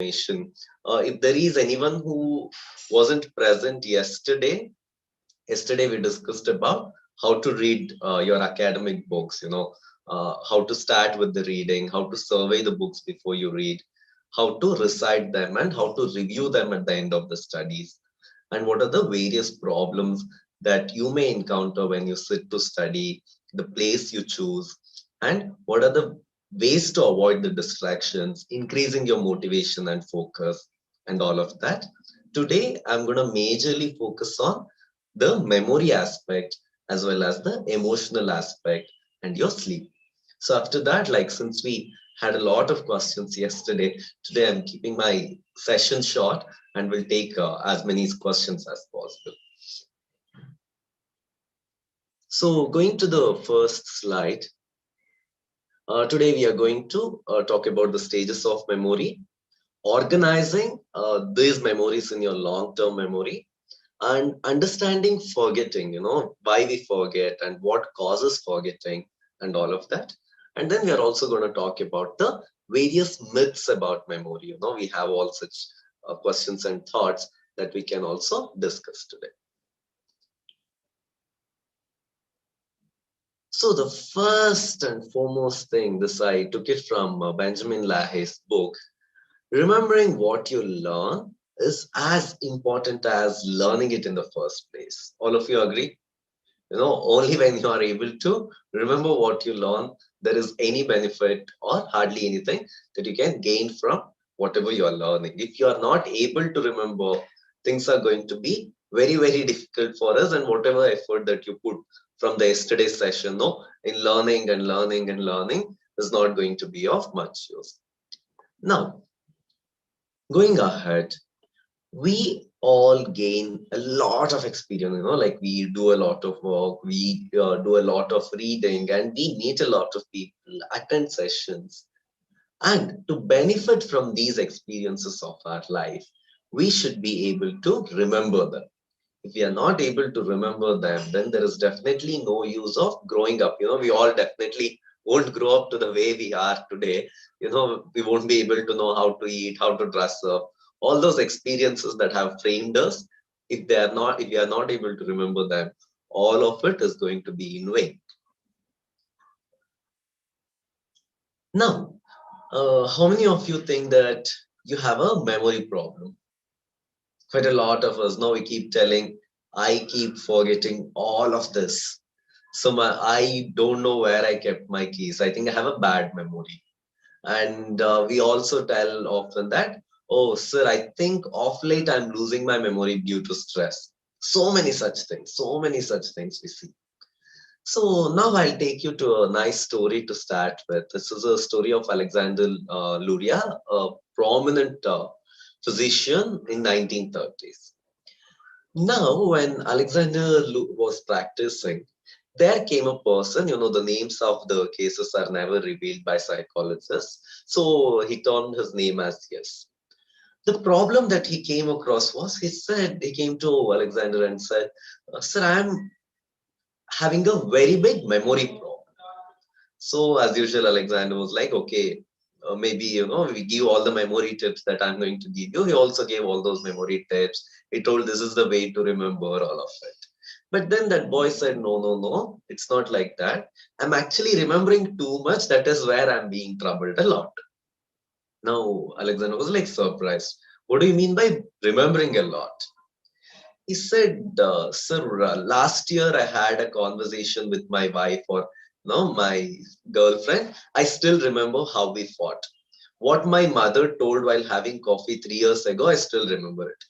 information. If there is anyone who wasn't present yesterday, we discussed about how to read your academic books, how to start with the reading, how to survey the books before you read, how to recite them, and how to review them at the end of the studies, and what are the various problems that you may encounter when you sit to study, the place you choose, and what are the ways to avoid the distractions, increasing your motivation and focus, and all of that. Today, I'm going to majorly focus on the memory aspect as well as the emotional aspect and your sleep. So after that, like since we had a lot of questions yesterday, today I'm keeping my session short and will take as many questions as possible. So going to the first slide, today we are going to talk about the stages of memory, organizing these memories in your long-term memory, and understanding forgetting, why we forget and what causes forgetting and all of that. And then we are also going to talk about the various myths about memory. We have all such questions and thoughts that we can also discuss today. So the first and foremost thing, this I took it from Benjamin Lahey's book, remembering what you learn is as important as learning it in the first place. All of you agree? Only when you are able to remember what you learn, there is any benefit or hardly anything that you can gain from whatever you are learning. If you are not able to remember, things are going to be very, very difficult for us, and whatever effort that you put from the yesterday's session, in learning and learning and learning is not going to be of much use. Now, going ahead, we all gain a lot of experience, like we do a lot of work, we do a lot of reading, and we meet a lot of people, attend sessions. And to benefit from these experiences of our life, we should be able to remember them. If we are not able to remember them, then there is definitely no use of growing up. We all definitely won't grow up to the way we are today. We won't be able to know how to eat, how to dress up, all those experiences that have trained us. If we are not able to remember them, all of it is going to be in vain. Now, how many of you think that you have a memory problem? Quite a lot of us. Now we keep telling, I keep forgetting all of this. So I don't know where I kept my keys. I think I have a bad memory. And we also tell often that, oh, sir, I think of late I'm losing my memory due to stress. So many such things we see. So now I'll take you to a nice story to start with. This is a story of Alexander Luria, a prominent physician in 1930s. Now, when Alexander was practicing, there came a person, the names of the cases are never revealed by psychologists. So he turned his name as Yes. The problem that he came across was, he came to Alexander and said, sir, I'm having a very big memory problem. So as usual, Alexander was like, okay, maybe, we give all the memory tips that I'm going to give you. He also gave all those memory tips. He told this is the way to remember all of it. But then that boy said, no, no, no, it's not like that. I'm actually remembering too much. That is where I'm being troubled a lot. Now, Alexander was like surprised. What do you mean by remembering a lot? He said, sir, last year I had a conversation with my wife or my girlfriend. I still remember how we fought. What my mother told while having coffee 3 years ago, I still remember it.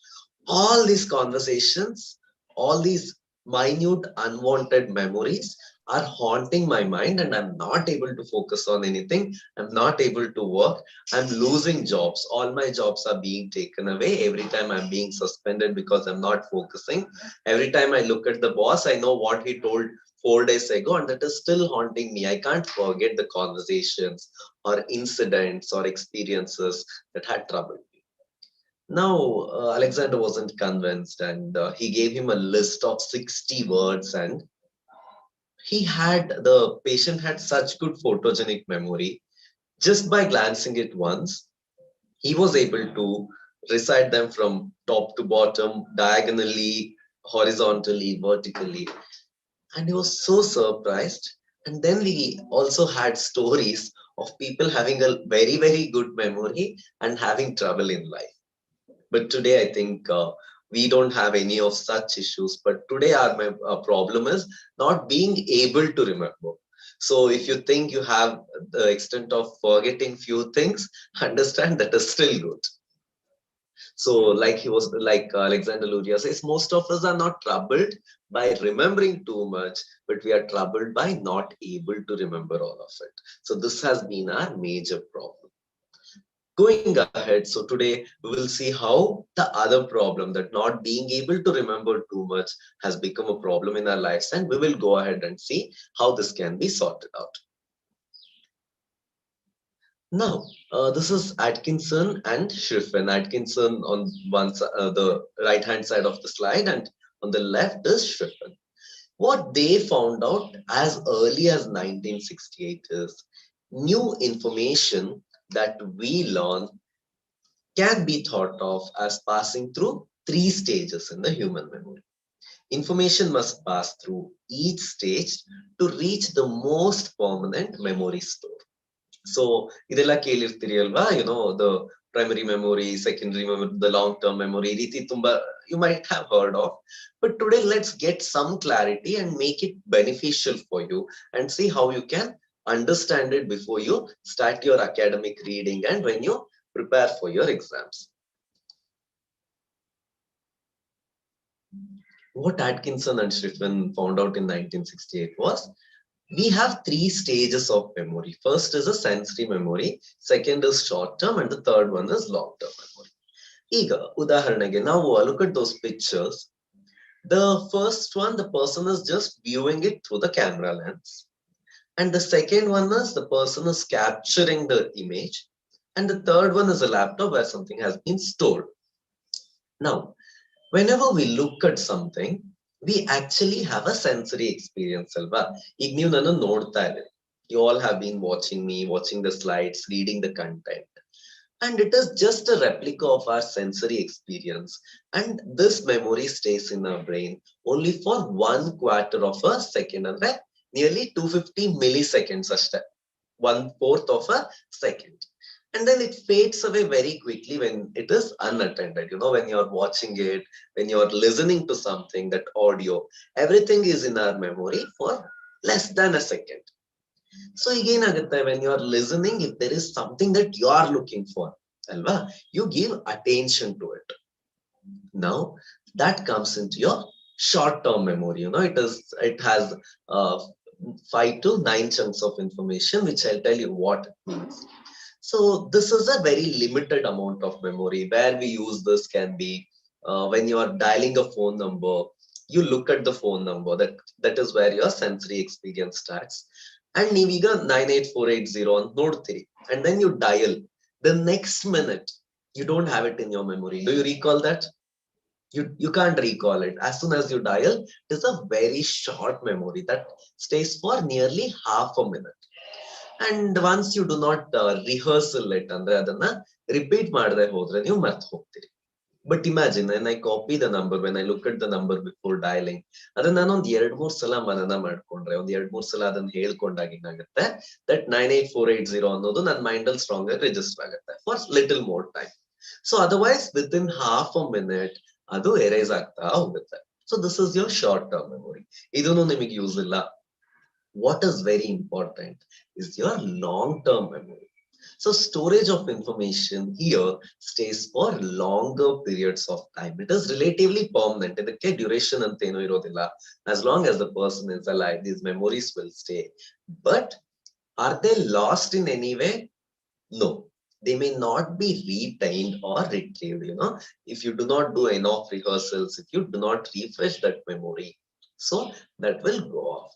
All these conversations, all these minute unwanted memories are haunting my mind, and I'm not able to focus on anything. I'm not able to work. I'm losing jobs. All my jobs are being taken away. Every time I'm being suspended because I'm not focusing. Every time I look at the boss, I know what he told 4 days ago, and that is still haunting me. I can't forget the conversations or incidents or experiences that had troubled me. Now, Alexander wasn't convinced, and he gave him a list of 60 words, and the patient had such good photogenic memory. Just by glancing it once, He was able to recite them from top to bottom, diagonally, horizontally, vertically. And he was so surprised. And then we also had stories of people having a very, very good memory and having trouble in life. But today, I think we don't have any of such issues. But today, our problem is not being able to remember. So if you think you have the extent of forgetting few things, understand that is still good. So, like he was, like Alexander Luria says, most of us are not troubled by remembering too much, but we are troubled by not able to remember all of it. So, this has been our major problem. Going ahead, so today we will see how the other problem, that not being able to remember too much, has become a problem in our lives, and we will go ahead and see how this can be sorted out. Now, this is Atkinson and Schriffen. Atkinson on the right hand side of the slide, and on the left is Schriffen. What they found out as early as 1968 is new information that we learn can be thought of as passing through three stages in the human memory. Information must pass through each stage to reach the most permanent memory store. So ಇದೆಲ್ಲ ಕೇಳಿರ್ತೀರಿ ಅಲ್ವಾ, the primary memory, secondary memory, the long term memory, ರೀತಿ ತುಂಬಾ you might have heard of. But today let's get some clarity and make it beneficial for you and see how you can understand it before you start your academic reading and when you prepare for your exams. What Atkinson and Schriffen found out in 1968 was we have three stages of memory. First is a sensory memory, second is short term, and the third one is long term memory. Ega, udaharanage, now look at those pictures. The first one, the person is just viewing it through the camera lens. And the second one is the person is capturing the image. And the third one is a laptop where something has been stored. Now, whenever we look at something, we actually have a sensory experience alva. ಈಗ ನೀವು ನನ್ನ ನೋಡ್ತಾ ಇದ್ದೀರಿ, you all have been watching me, watching the slides, reading the content, and it is just a replica of our sensory experience, and this memory stays in our brain only for 1/4 of a second, and nearly 250 milliseconds, 1/4 of a second. And then it fades away very quickly when it is unattended. When you're watching it, when you're listening to something, that audio, everything is in our memory for less than a second. So again, when you're listening, if there is something that you are looking for, alva, you give attention to it. Now that comes into your short-term memory. It has 5 to 9 chunks of information, which I'll tell you what it means. So this is a very limited amount of memory. Where we use this can be when you are dialing a phone number, you look at the phone number, that is where your sensory experience starts. And ನೀವೀಗ 98480 ಅಂತ ನೋಡ್ತೀರಿ, and then you dial. The next minute, you don't have it in your memory. Do you recall that? You can't recall it. As soon as you dial, it is a very short memory that stays for nearly half a minute. And once you do not rehearsal it, ಅಂದ್ರೆ ಅದನ್ನ repeat ಮಾಡದೆ ಹೋದ್ರೆ ನೀವು ಮರ್ತು ಹೋಗ್ತೀರಿ. But imagine when I copy the number, when I look at the number before dialing, ಅದನ್ನ ನಾನು ಒಂದ್ 2-3 ಸಲ ಮನನ ಮಾಡ್ಕೊಂಡ್ರೆ, ಒಂದ್ 2-3 ಸಲ ಅದನ್ನ ಹೇಳ್ಕೊಂಡಾಗ ಏನಾಗುತ್ತೆ, that 98480 ಅನ್ನೋದು ನನ್ನ ಮೈಂಡ್ ಅಲ್ಲಿ ಸ್ಟ್ರಾಂಗ್ ಆಗಿ ರಿಜಿಸ್ಟರ್ ಆಗುತ್ತೆ for little more time. So otherwise within half a minute ಅದು ಎರೇಸ್ ಆಗ್ತಾ ಹೋಗುತ್ತೆ. So this is your short term memory. ಇದನ್ನು ನಿಮಗೆ ಯೂಸ್ ಇಲ್ಲ. What is very important is your long-term memory. So storage of information here stays for longer periods of time. It is relatively permanent. ಇದಕ್ಕೆ duration ಅಂತೇನು ಇರೋದಿಲ್ಲ. As long as the person is alive, these memories will stay. But are they lost in any way? No. They may not be retained or retrieved. If you do not do enough rehearsals, if you do not refresh that memory, so that will go off.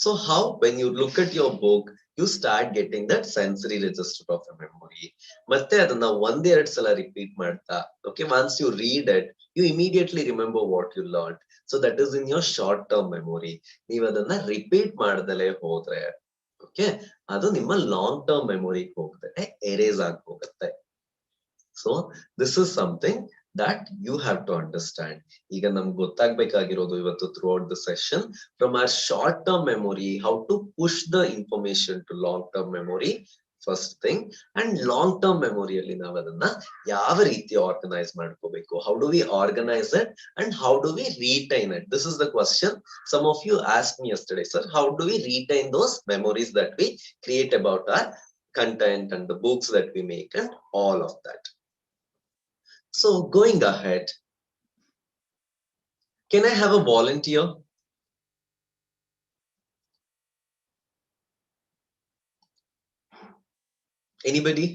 So how, when you look at your book, you start getting that sensory register of a memory. ಮತ್ತೆ ಅದನ್ನ 1-2 ಸಲ repeat ಮಾಡ್ತಾ, okay, once you read it, you immediately remember what you learned. So that is in your short term memory. ನೀವು ಅದನ್ನ repeat ಮಾಡ್ದಲೇ ಹೋದ್ರೆ, okay, ಅದು ನಿಮ್ಮ long term ಮೆಮೊರಿಗೆ ಹೋಗ್ತಾರೆ, ಎರೇಸ್ ಆಗಿ ಹೋಗುತ್ತೆ. So this is something that you have to understand. ಈಗ ನಮ್ಗೆ ಗೊತ್ತಾಗಬೇಕಾಗಿರೋದು ಇವತ್ತು throughout the session, from our short term memory, how to push the information to long term memory, first thing, and long term memory ಅಲ್ಲಿ ನಾವು ಅದನ್ನ ಯಾವ ರೀತಿ organise ಮಾಡ್ಕೋಬೇಕು, how do we organize it and how do we retain it? This is the question some of you asked me yesterday, sir. How do we retain those memories that we create about our content and the books that we make and all of that? So going ahead, can I have a volunteer? Anybody?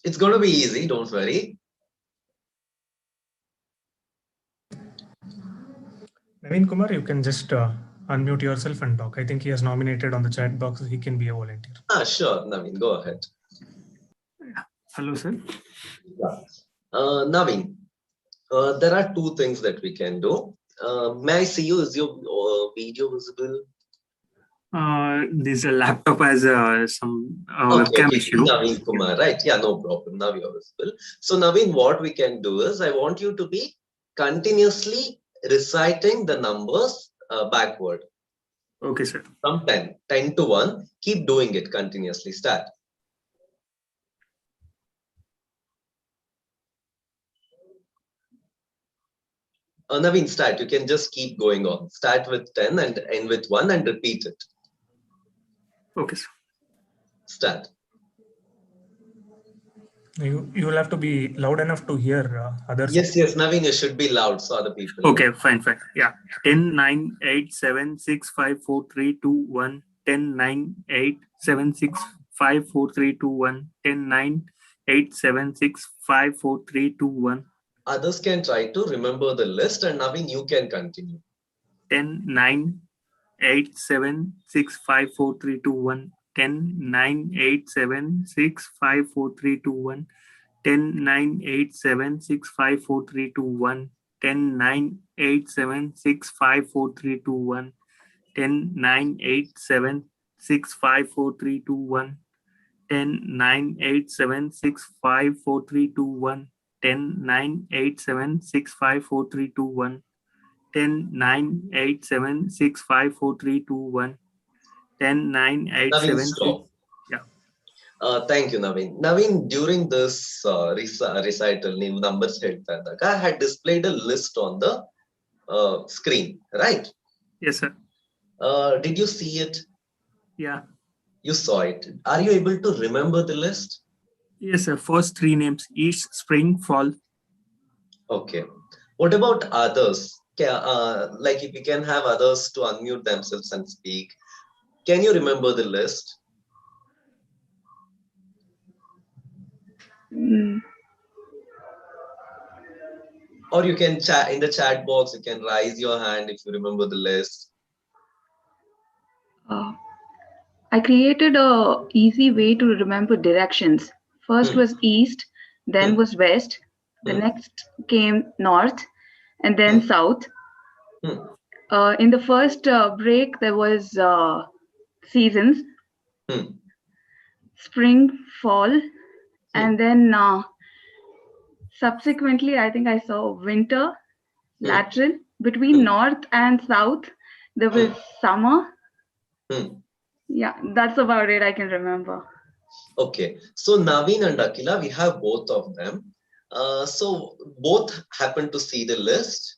It's going to be easy, don't worry. Naveen Kumar, you can just unmute yourself and talk. I think he has nominated on the chat box. He can be a volunteer. Sure, Naveen, go ahead. Hello, sir. Yeah. Naveen, there are two things that we can do. May I see you? Is your video visible? This laptop has some webcam issue. Naveen Kumar, right? Yeah, no problem. Now you're visible. So Naveen, what we can do is, I want you to be continuously reciting the numbers backward. Okay, sir. From 10 to 1, keep doing it continuously. Start. Naveen, start. You can just keep going on. Start with 10 and end with 1 and repeat it. Okay, sir. Start. You will have to be loud enough to hear others. Yes, Naveen, you should be loud so other people. Okay, fine. Yeah. 10, 9, 8, 7, 6, 5, 4, 3, 2, 1. 10, 9, 8, 7, 6, 5, 4, 3, 2, 1. 10, 9, 8, 7, 6, 5, 4, 3, 2, 1. Others can try to remember the list, and Naveen, you can continue. 10, 9, 8, 7, 6, 5, 4, 3, 2, 1. 10, 9, 8, 7, 6, 5, 4, 3, 2, 1. 10, 9, 8, 7, 6, 5, 4, 3, 2, 1. 10, 9, 8, 7, 6, 5, 4, 3, 2, 1. 10, 9, 8, 7, 6, 5, 4, 3, 2, 1. 10, 9, 8, 7, 6, 5, 4, 3, 2, 1. 10, 9, 8, 7, 6, 5, 4, 3, 2, 1. 10, 9, 8, 7, 6, 5, 4, 3, 2, 1. 10, 9, 8, 7, 6. Yeah. Thank you, Naveen. Naveen, during this recital, numbers I had displayed a list on the screen, right? Yes, sir. Did you see it? Yeah. You saw it. Are you able to remember the list? Yes, sir. First 3 names: East, Spring, Fall. Okay. What about others? Like if we can have others to unmute themselves and speak. Can you remember the list? Or you can chat in the chat box. You can raise your hand if you remember the list. I created a easy way to remember directions. First was east, then was west, the next came north, and then south. In the first break, there was seasons, spring, fall, and then subsequently, I think I saw winter, lateral. Between north and south, there was summer. Yeah, that's about it I can remember. Okay, so Naveen and Akila, we have both of them. So both happened to see the list.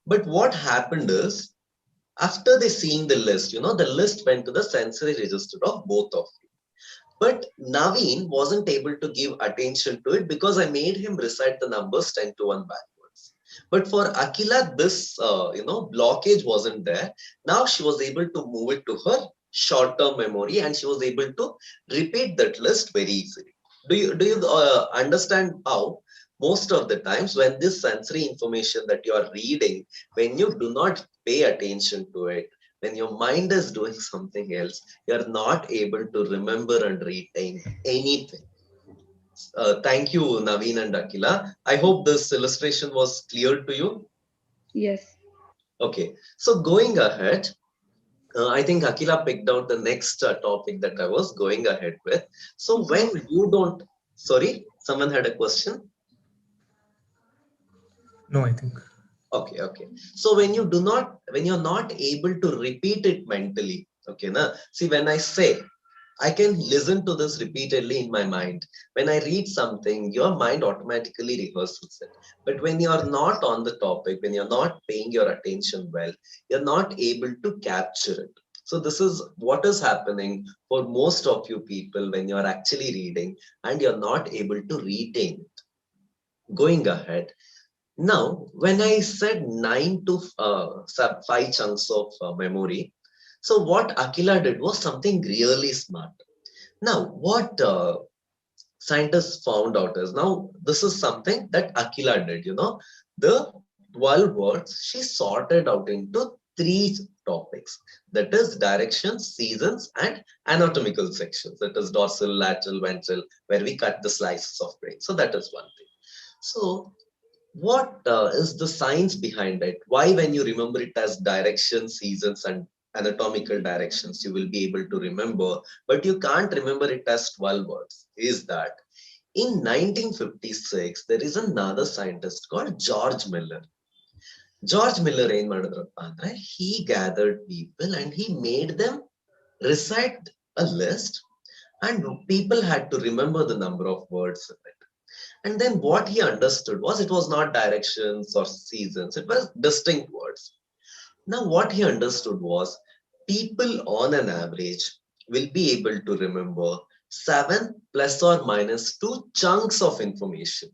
But what happened is, after they seeing the list, the list went to the sensory register of both of you. But Naveen wasn't able to give attention to it because I made him recite the numbers 10 to 1 backwards. But for Akila, this blockage wasn't there. Now she was able to move it to her short-term memory and she was able to repeat that list very easily. Do you understand how most of the times when this sensory information that you are reading, when you do not pay attention to it, when your mind is doing something else, you're not able to remember and retain anything. Thank you, Naveen and Akila. I hope this illustration was clear to you. Yes. Okay, so going ahead, I think Akila picked out the next topic that I was going ahead with. So when Yes. you don't, sorry, someone had a question. No, I think. Okay, okay. So when you do not, when you're not able to repeat it mentally, okay, na? See, when I say, I can listen to this repeatedly in my mind. When I read something, your mind automatically rehearses it. But when you're not on the topic, when you're not paying your attention well, you're not able to capture it. So this is what is happening for most of you people when you're actually reading and you're not able to retain it. Going ahead, now, when I said nine to five chunks of memory, so what Akila did was something really smart. Now, what scientists found out is now this is something that Akila did, the 12 words she sorted out into three topics, that is directions, seasons, and anatomical sections, that is dorsal, lateral, ventral, where we cut the slices of brain. So, that is one thing. So, what is the science behind it? Why, when you remember it as directions, seasons, and anatomical directions, you will be able to remember, but you can't remember it as 12 words? Is that in 1956, there is another scientist called George Miller. George Miller ಏನ್ ಮಾಡಿದ್ರಪ್ಪ ಅಂದ್ರೆ he gathered people and he made them recite a list, and people had to remember the number of words in it. And then what he understood was it was not directions or seasons, it was distinct words. Now, what he understood was people on an average will be able to remember seven plus or minus two chunks of information.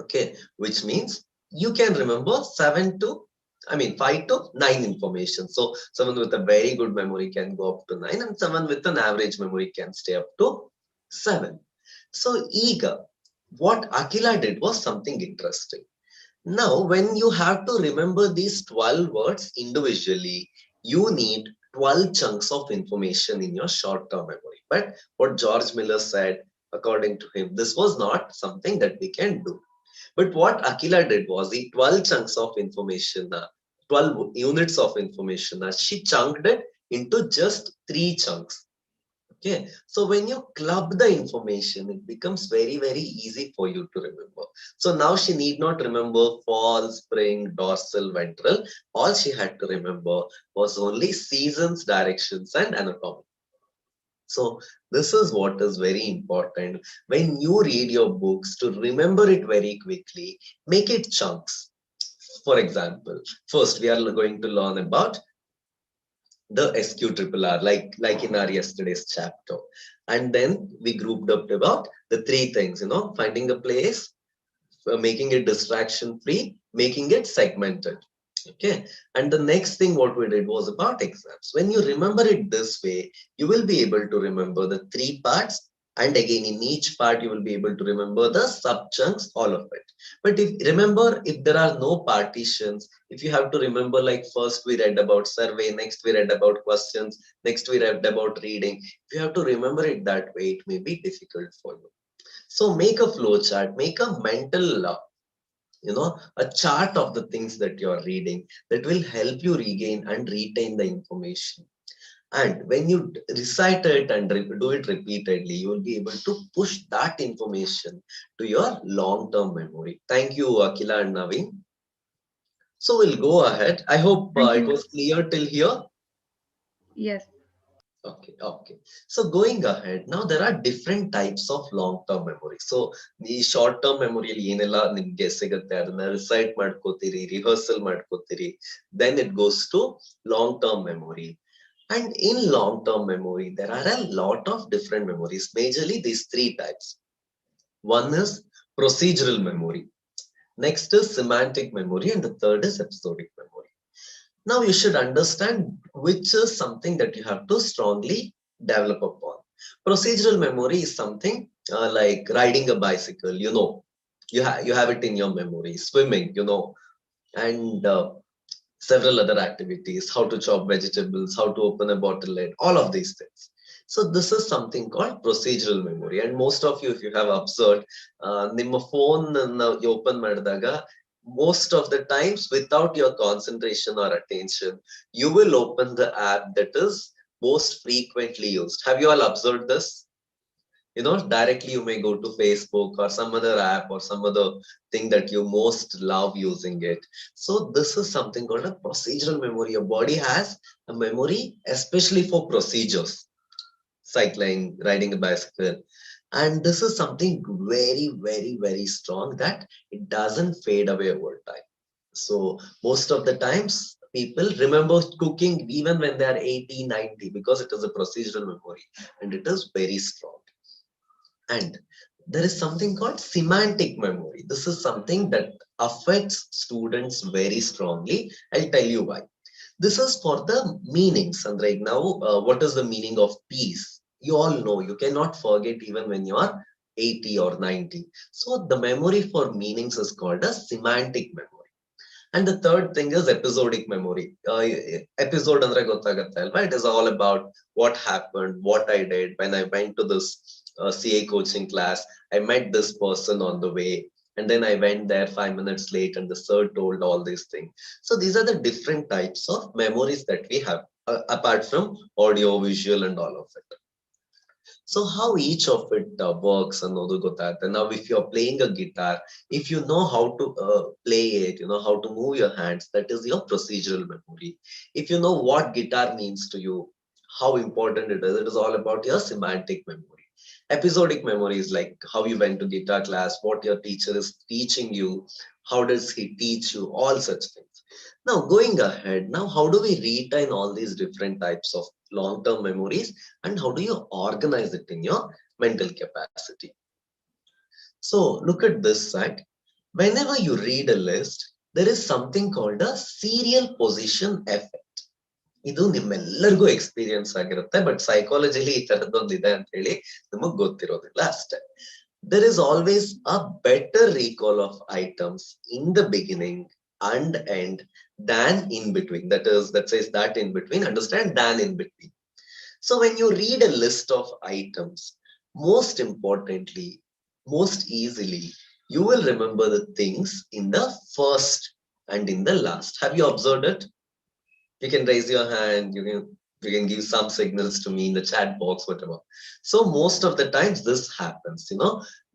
Okay, which means you can remember five to nine information. So, someone with a very good memory can go up to nine, and someone with an average memory can stay up to seven. So, eager. What Akila did was something interesting. Now, when you have to remember these 12 words individually, you need 12 chunks of information in your short term memory. But what George Miller said, according to him, this was not something that we can do. But what Akila did was the 12 chunks of information, 12 units of information, she chunked it into just three chunks. Okay, so when you club the information, it becomes very, very easy for you to remember. So now she need not remember fall, spring, dorsal, ventral. All she had to remember was only seasons, directions, and anatomy. So this is what is very important. When you read your books, to remember it very quickly, make it chunks. For example, first we are going to learn about the SQRRR, like in our yesterday's chapter. And then we grouped up about the three things, finding a place, making it distraction free, making it segmented. Okay. And the next thing what we did was about exams. When you remember it this way, you will be able to remember the three parts. And again, in each part, you will be able to remember the sub chunks, all of it. But if there are no partitions, if you have to remember, like first we read about survey, next we read about questions, next we read about reading. If you have to remember it that way, it may be difficult for you. So make a flow chart, make a mental a chart of the things that you are reading that will help you regain and retain the information. And when you recite it and do it repeatedly, you will be able to push that information to your long-term memory. Thank you, Akila and Naveen. So we'll go ahead. I hope Thank it you. was clear till here. Yes. Okay, okay. So going ahead, now there are different types of long-term memory. So ಈ short-term memory ಏನೆಲ್ಲ ನಿಮ್ಗೆ ಸಿಗುತ್ತೆ ಅದನ್ನ recite ಮಾಡ್ಕೋತೀರಿ, rehearsal ಮಾಡ್ಕೋತೀರಿ. Then it goes to long-term memory. And in long-term memory, there are a lot of different memories. Majorly these three types. One is procedural memory. Next is semantic memory, and the third is episodic memory. Now you should understand which is something that you have to strongly develop upon. Procedural memory is something like riding a bicycle, you have it in your memory, swimming, and several other activities, how to chop vegetables, how to open a bottle lid, all of these things. So this is something called procedural memory. And most of you, if you have observed, ನಿಮ್ಮ phone you open ಮಾಡಿದಾಗ most of the times without your concentration or attention, you will open the app that is most frequently used. Have you all observed this? Directly you may go to Facebook or some other app or some other thing that you most love using it. So this is something called a procedural memory. Your body has a memory especially for procedures, cycling, riding a bicycle. And this is something very, very, very strong that it doesn't fade away over time. So most of the times people remember cooking even when they are 80, 90 because it is a procedural memory and it is very strong. And there is something called semantic memory. This is something that affects students very strongly. I'll tell you why. This is for the meanings. And right now, what is the meaning of peace? You all know you cannot forget even when you are 80 or 90. So the memory for meanings is called a semantic memory. And the third thing is episodic memory. Episode andre gottagatte alva. It is all about what happened, what I did when I went to this CA coaching class. I met this person on the way, and then I went there 5 minutes late, and the sir told all these things. So these are the different types of memories that we have, apart from audio, visual, and all of it. So how each of it works ಅನ್ನೋದು ಗೊತ್ತಾಗುತ್ತೆ. Now if you're playing a guitar, if you know how to play it, how to move your hands, that is your procedural memory. If you know what guitar means to you, how important it is all about your semantic memory. Episodic memory is like how you went to guitar class, what your teacher is teaching you, how does he teach you, all such things. Now going ahead, now how do we retain all these different types of long-term memories and how do you organize it in your mental capacity? So look at this side. Whenever you read a list, there is something called a serial position effect. ಇದು ನಿಮ್ಮೆಲ್ಲರಿಗೂ experience ಆಗಿರುತ್ತೆ, but ಸೈಕಾಲಜಿಲಿ ಈ ತರದೊಂದು ಇದೆ ಅಂತ ಹೇಳಿ ನಿಮಗ್ ಗೊತ್ತಿರೋದಿಲ್ಲ ಅಷ್ಟೇ. There is always a better recall of items in the beginning and end than in between. That says that in between, understand, than in between. So when you read a list of items, most importantly, most easily, you will remember the things in the first and in the last. Have you observed it? You can raise your hand, you can give some signals to me in the chat box, whatever. So most of the times this happens,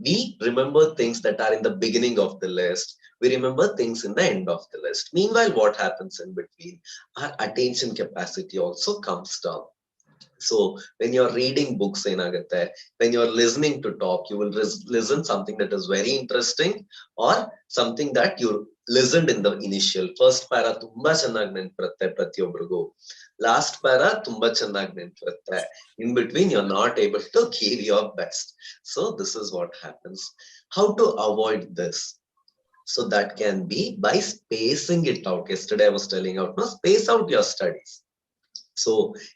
we remember things that are in the beginning of the list, we remember things in the end of the list. Meanwhile, what happens in between? Our attention capacity also comes down. So when you're reading books enagutte, when you're listening to talk, you will listen something that is very interesting or something that you listened in the initial first para tumba chennagi ನೆನಪಿರುತ್ತೆ ಪ್ರತಿಯೊಬ್ಬರಿಗೂ, last para tumba chennagi ನೆನಪಿರುತ್ತೆ, in between you're not able to give your best. So this is what happens. How to avoid this? So that can be by spacing it out. Yesterday I was telling out, no, space out your studies. So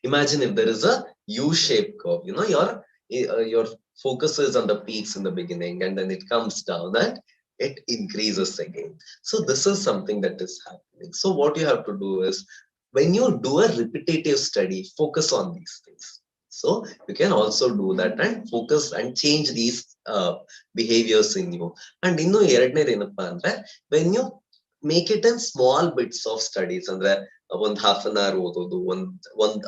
imagine if there is a U-shaped curve, your focus is on the peaks in the beginning and then it comes down and it increases again. So this is something that is happening. So what you have to do is when you do a repetitive study, focus on these things. So you can also do that and focus and change these behaviors in you. And innu ಎರಡನೇದು ಏನಪ್ಪಾ ಅಂದ್ರೆ, when you make it in small bits of studies, ಅಂದ್ರೆ ಒಂದ್ half an hour ಓದೋದು,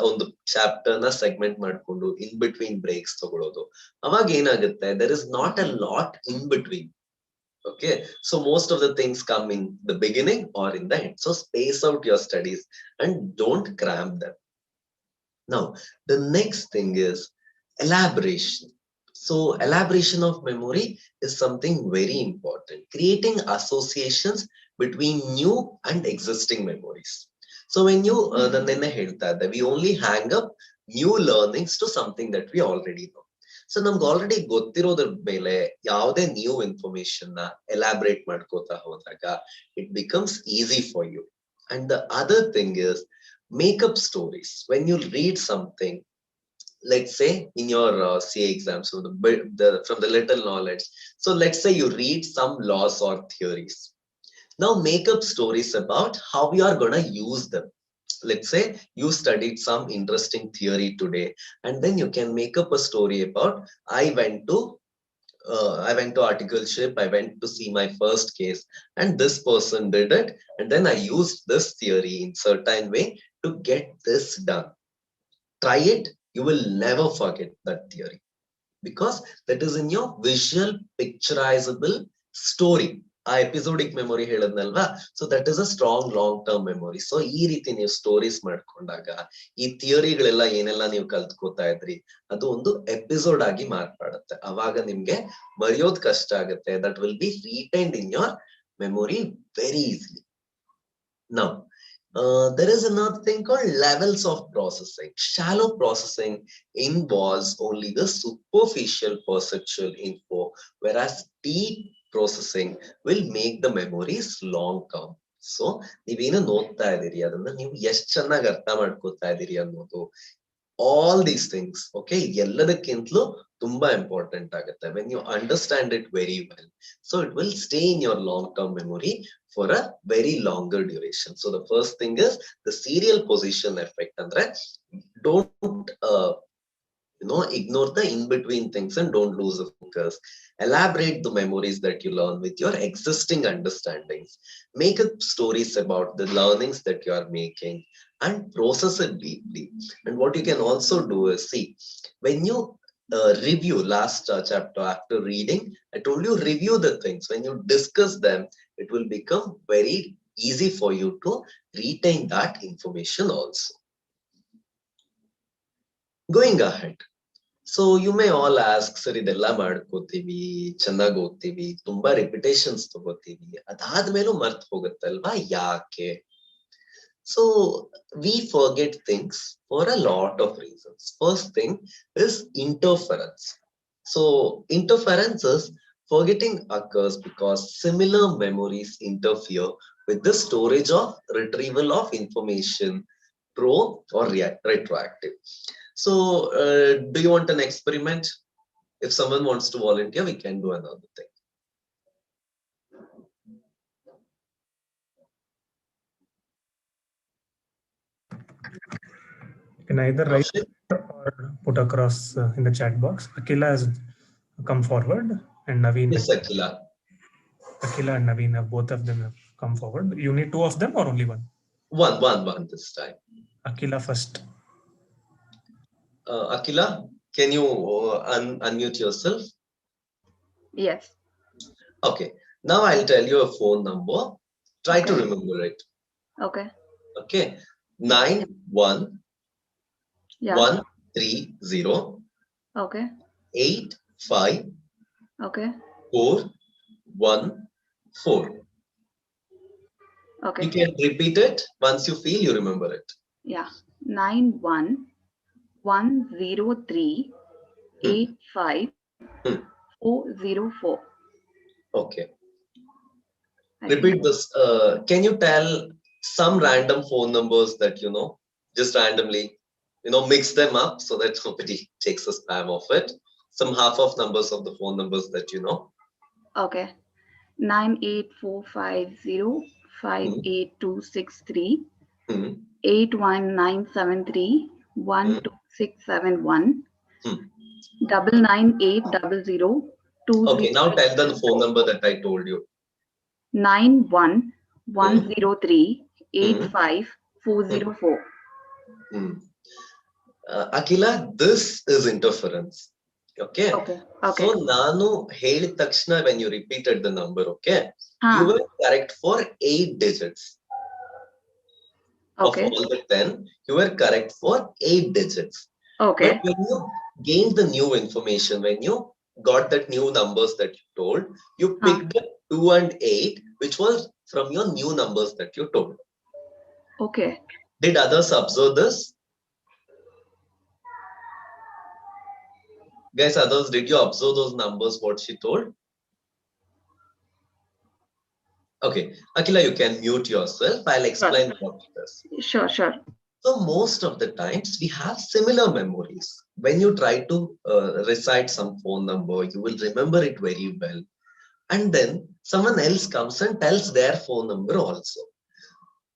ಒಂದು chapter ನ segment ಮಾಡ್ಕೊಂಡು in between breaks ತಗೊಳ್ಳೋದು, ಅವಾಗ ಏನಾಗುತ್ತೆ, there is not a lot in between. Okay, so most of the things come in the beginning or in the end. So space out your studies and don't cram them. Now the next thing is elaboration. So elaboration of memory is something very important, creating associations between new and existing memories. So when you nanne ಹೇಳ್ತಾ ಇದ್ದೆ, we only hang up new learnings to something that we already know. So ನಮ್ಗೆ already ಗೊತ್ತಿರೋದ್ರ ಮೇಲೆ ಯಾವುದೇ new information ನ elaborate ಮಾಡ್ಕೋತಾ ಹೋದಾಗ it becomes easy for you. And the other thing is make up stories. When you read something, let's say in your CA exams, so from the little knowledge, so let's say you read some laws or theories. Now make up stories about how you are going to use them. Let's say you studied some interesting theory today, and then you can make up a story about, I went to I went to articleship, I went to see my first case, and this person did it. And then I used this theory in certain way to get this done. Try it, you will never forget that theory because that is in your visual picturizable story. ಆ episodic memory ಹೇಳದ್ನಲ್ವಾ, so that is a strong long term memory. So ಈ ರೀತಿ ನೀವು stories ಮಾಡ್ಕೊಂಡಾಗ ಈ ಥಿಯರಿಗಳೆಲ್ಲ ಏನೆಲ್ಲ ನೀವು ಕಲ್ತ್ಕೋತಾ ಇದ್ರಿ ಅದು ಒಂದು ಎಪಿಸೋಡ್ ಆಗಿ ಮಾರ್ಪಾಡುತ್ತೆ. ಅವಾಗ ನಿಮ್ಗೆ ಮರೆಯೋದ್ ಕಷ್ಟ ಆಗುತ್ತೆ. That will be retained in your memory very easily. Now, there is another thing called levels of processing. Shallow processing involves only the superficial perceptual info, whereas deep processing will make the memories long term. So, ನೀವೇನು ನೋಡ್ತಾ ಇದೀರಿ ಅದನ್ನ ನೀವು ಎಷ್ಟು ಚೆನ್ನಾಗಿ ಅರ್ಥ ಮಾಡ್ಕೋತಾ ಇದೀರಿ ಅನ್ನೋದು, all these things, okay, ಎಲ್ಲದಕ್ಕಿಂತಲೂ ತುಂಬಾ ಇಂಪಾರ್ಟೆಂಟ್ ಆಗುತ್ತೆ. when you understand it very well, so it will stay in your long term memory for a very longer duration. So the first thing is the serial position effect. Andre don't ignore the in between things and don't lose the focus. Elaborate the memories that you learn with your existing understandings. Make up stories about the learnings that you are making and process it deeply. And what you can also do is, see, when you review last chapter after reading, I told you review the things. When you discuss them, it will become very easy for you to retain that information also. Going ahead, so you may all ask, sir, ಇದೆಲ್ಲ ಮಾಡ್ಕೋತೀವಿ, ಚೆನ್ನಾಗಿ ಓದ್ತೀವಿ, ತುಂಬಾ repetitions ತಗೋತೀವಿ, ಅದಾದ್ಮೇಲೂ ಮರ್ತ್ ಹೋಗುತ್ತಲ್ವಾ, ಯಾಕೆ? So we forget things for a lot of reasons. First thing is interference. So interference is forgetting occurs because similar memories interfere with the storage of retrieval of information, pro or retroactive. So do you want an experiment? If someone wants to volunteer, we can do another thing. You can either write or put across in the chat box. Akila has come forward and Naveen. Yes, Akila. Akila and Naveen, both of them have come forward. You need two of them or only one? One this time. Akila first. Akila, can you unmute yourself? Yes. Okay. Now I'll tell you a phone number. Try to remember it. Okay. Okay. 9130 Okay. 85 Okay. 414. Okay. You can repeat it. Once you feel, you remember it. Yeah. 9130 85 404. Okay. Repeat this. Can you tell some random phone numbers that you know? Just randomly, mix them up so that nobody takes a spam of it. Some half of numbers of the phone numbers that you know. Okay. 98450 58263 81973 12671 99800 Okay, now tell them the phone number that I told you. 91103 85404. Akila, this is interference. Okay. Okay. So Nanu ಹೇಳಿದ ತಕ್ಷಣ when you repeated the number, okay, you were correct for 8 digits. Okay. Of all the 10, you were correct for 8 digits. Okay. But when you gained the new information, when you got that new numbers that you told, you picked up 2 and 8, which was from your new numbers that you told. Okay. Did others observe this? Guys, others, did you observe those numbers, what she told? Okay, Akila, you can mute yourself. I'll explain what it is. Sure. So most of the times we have similar memories. When you try to recite some phone number, you will remember it very well. And then someone else comes and tells their phone number also.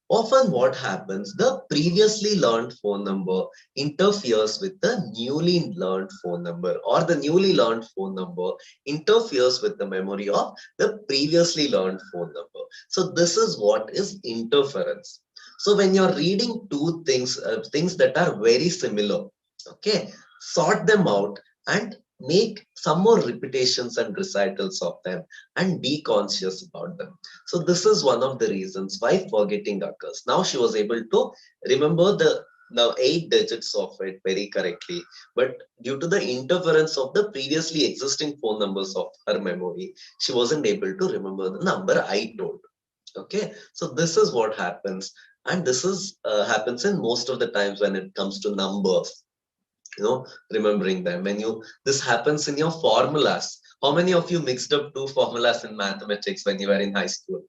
Often what happens, the previously learned phone number interferes with the newly learned phone number, or the newly learned phone number interferes with the memory of the previously learned phone number. So this is what is interference. So when you're reading two things, things that are very similar, okay, sort them out and make some more repetitions and recitals of them and be conscious about them. So this is one of the reasons why forgetting occurs. Now she was able to remember the 8 digits of it very correctly, but due to the interference of the previously existing phone numbers of her memory, she wasn't able to remember the number I told. Okay, so this is what happens, and this is happens in most of the times when it comes to numbers, remembering them. When you this happens in your formulas. How many of you mixed up two formulas in mathematics when you were in high school?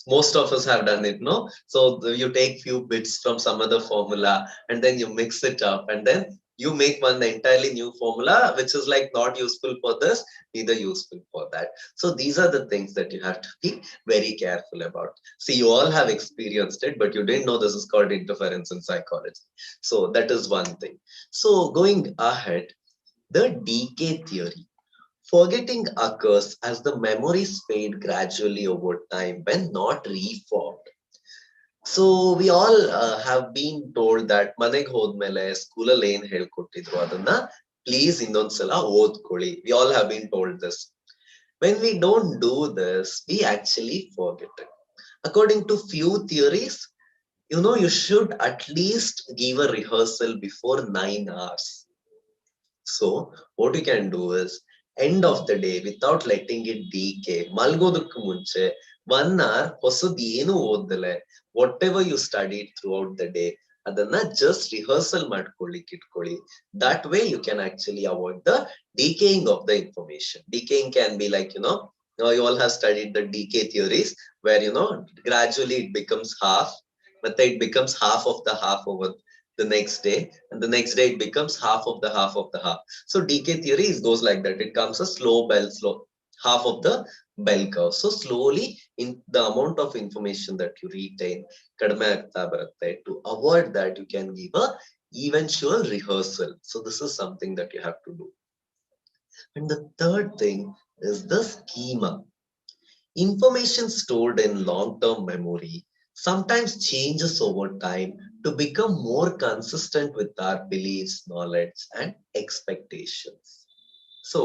Most of us have done it, no? So you take few bits from some other formula and then you mix it up, and then you make one entirely new formula, which is like not useful for this, neither useful for that. So these are the things that you have to be very careful about. See, you all have experienced it, but you didn't know this is called interference in psychology. So that is one thing. So going ahead, the decay theory. Forgetting occurs as the memories fade gradually over time when not reformed. So we all have been told that ಮನೆಗೆ ಹೋದ್ಮೇಲೆ ಸ್ಕೂಲಲ್ಲಿ ಏನ್ ಹೇಳ್ಕೊಟ್ಟಿದ್ರು ಅದನ್ನ please ಇನ್ನೊಂದ್ಸಲ ಓದ್ಕೊಳ್ಳಿ. We all have been told this. When we don't do this, we actually forget it. According to few theories, you should at least give a rehearsal before 9 hours. So what you can do is, end of the day, without letting it decay, ಮಲ್ಗೋದಕ್ಕೂ ಮುಂಚೆ 1 hour ಹೊಸದು ಏನು ಓದ್ದಲೆ, whatever you studied throughout the day, ಅದನ್ನ just rehearsal ಮಾಡ್ಕೊಳ್ಳಿಕ್ಕೆ ಇಟ್ಕೊಳ್ಳಿ. That way you can actually avoid the decaying of the information. Decaying can be like, you all have studied the decay theories where, gradually it becomes half, but it becomes half of the half over the next day, and the next day it becomes half of the half of the half. So decay theory goes like that. It comes a slow half of the bell curve. So slowly, in the amount of information that you retain, kadme agta barutte. To avoid that, you can give a eventual rehearsal. So this is something that you have to do. And the third thing is the schema. Information stored in long-term memory sometimes changes over time to become more consistent with our beliefs, knowledge, and expectations. So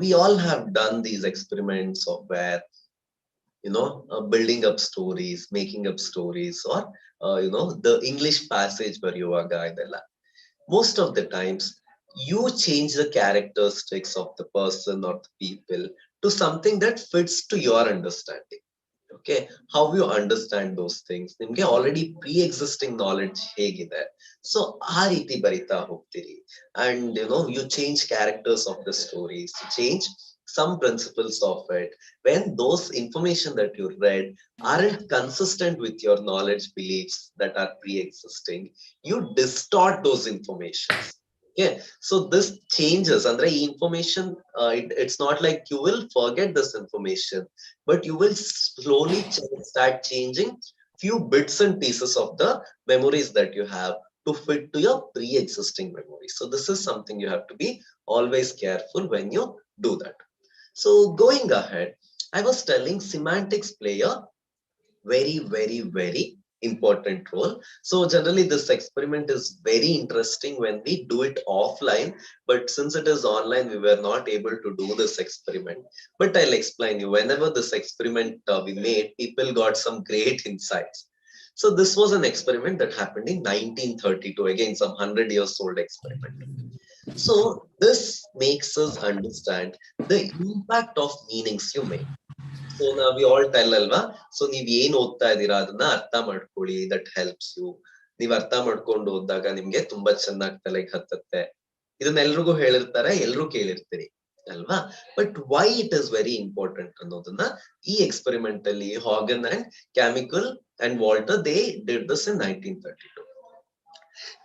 we all have done these experiments of where, building up stories, making up stories, or, the English passage Bariyuvaga idella. Most of the times, you change the characteristics of the person or the people to something that fits to your understanding. Okay, how you understand those things, ನಿಮ್ಗೆ already pre-existing knowledge ಹೇಗಿದೆ, so ಆ ರೀತಿ ಬರಿತಾ ಹೋಗ್ತೀರಿ. And you change characters of the stories, you change some principles of it. When those information that you read aren't consistent with your knowledge beliefs that are pre-existing, you distort those informations. Yeah, so this changes, andre information, it's not like you will forget this information, but you will slowly start changing few bits and pieces of the memories that you have to fit to your pre-existing memories. So this is something you have to be always careful when you do that. So going ahead, I was telling semantics play a very, very, very important role. So generally this experiment is very interesting when we do it offline, but since it is online, we were not able to do this experiment. But I'll explain you. Whenever this experiment we made, people got some great insights. So this was an experiment that happened in 1932, again some 100 years old experiment. So this makes us understand the impact of meanings you make. So now we all tell ಅಲ್ವಾ, so ನೀವ್ ಏನ್ ಓದ್ತಾ ಇದೀರಾ ಅದನ್ನ ಅರ್ಥ ಮಾಡ್ಕೊಳ್ಳಿ, that helps you. ನೀವ್ ಅರ್ಥ ಮಾಡ್ಕೊಂಡು ಓದಿದಾಗ ನಿಮ್ಗೆ ತುಂಬಾ ಚೆನ್ನಾಗಿ ತಲೆಗೆ ಹತ್ತತ್ತೆ. ಇದನ್ನ ಎಲ್ರಿಗೂ ಹೇಳಿರ್ತಾರೆ, ಎಲ್ರೂ ಕೇಳಿರ್ತೀರಿ ಅಲ್ವಾ. But why it is very important ಅನ್ನೋದನ್ನ ಈ ಎಕ್ಸ್ಪೆರಿಮೆಂಟ್ ಅಲ್ಲಿ Hogan and Carmichael and Walter they did this in 1932.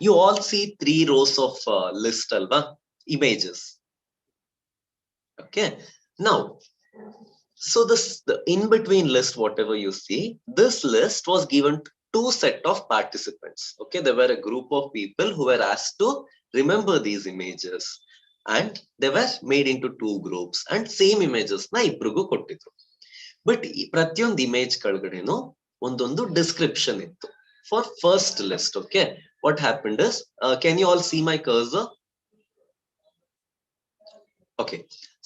You all see 3 rows of list alva, images. Okay, now So the in-between list, whatever you see, this list was given to two set of participants. Okay, there were a group of people who were asked to remember these images, and they were made into two groups, and same images na ಇಬ್ರಿಗೂ ಕೊಟ್ಟಿದ್ರು. But ಪ್ರತಿಯೊಂದು image ಕೆಳಗಡೆನೂ ಒಂದೊಂದು description ಇತ್ತು for first list. Okay, what happened is, can you all see my cursor? Okay,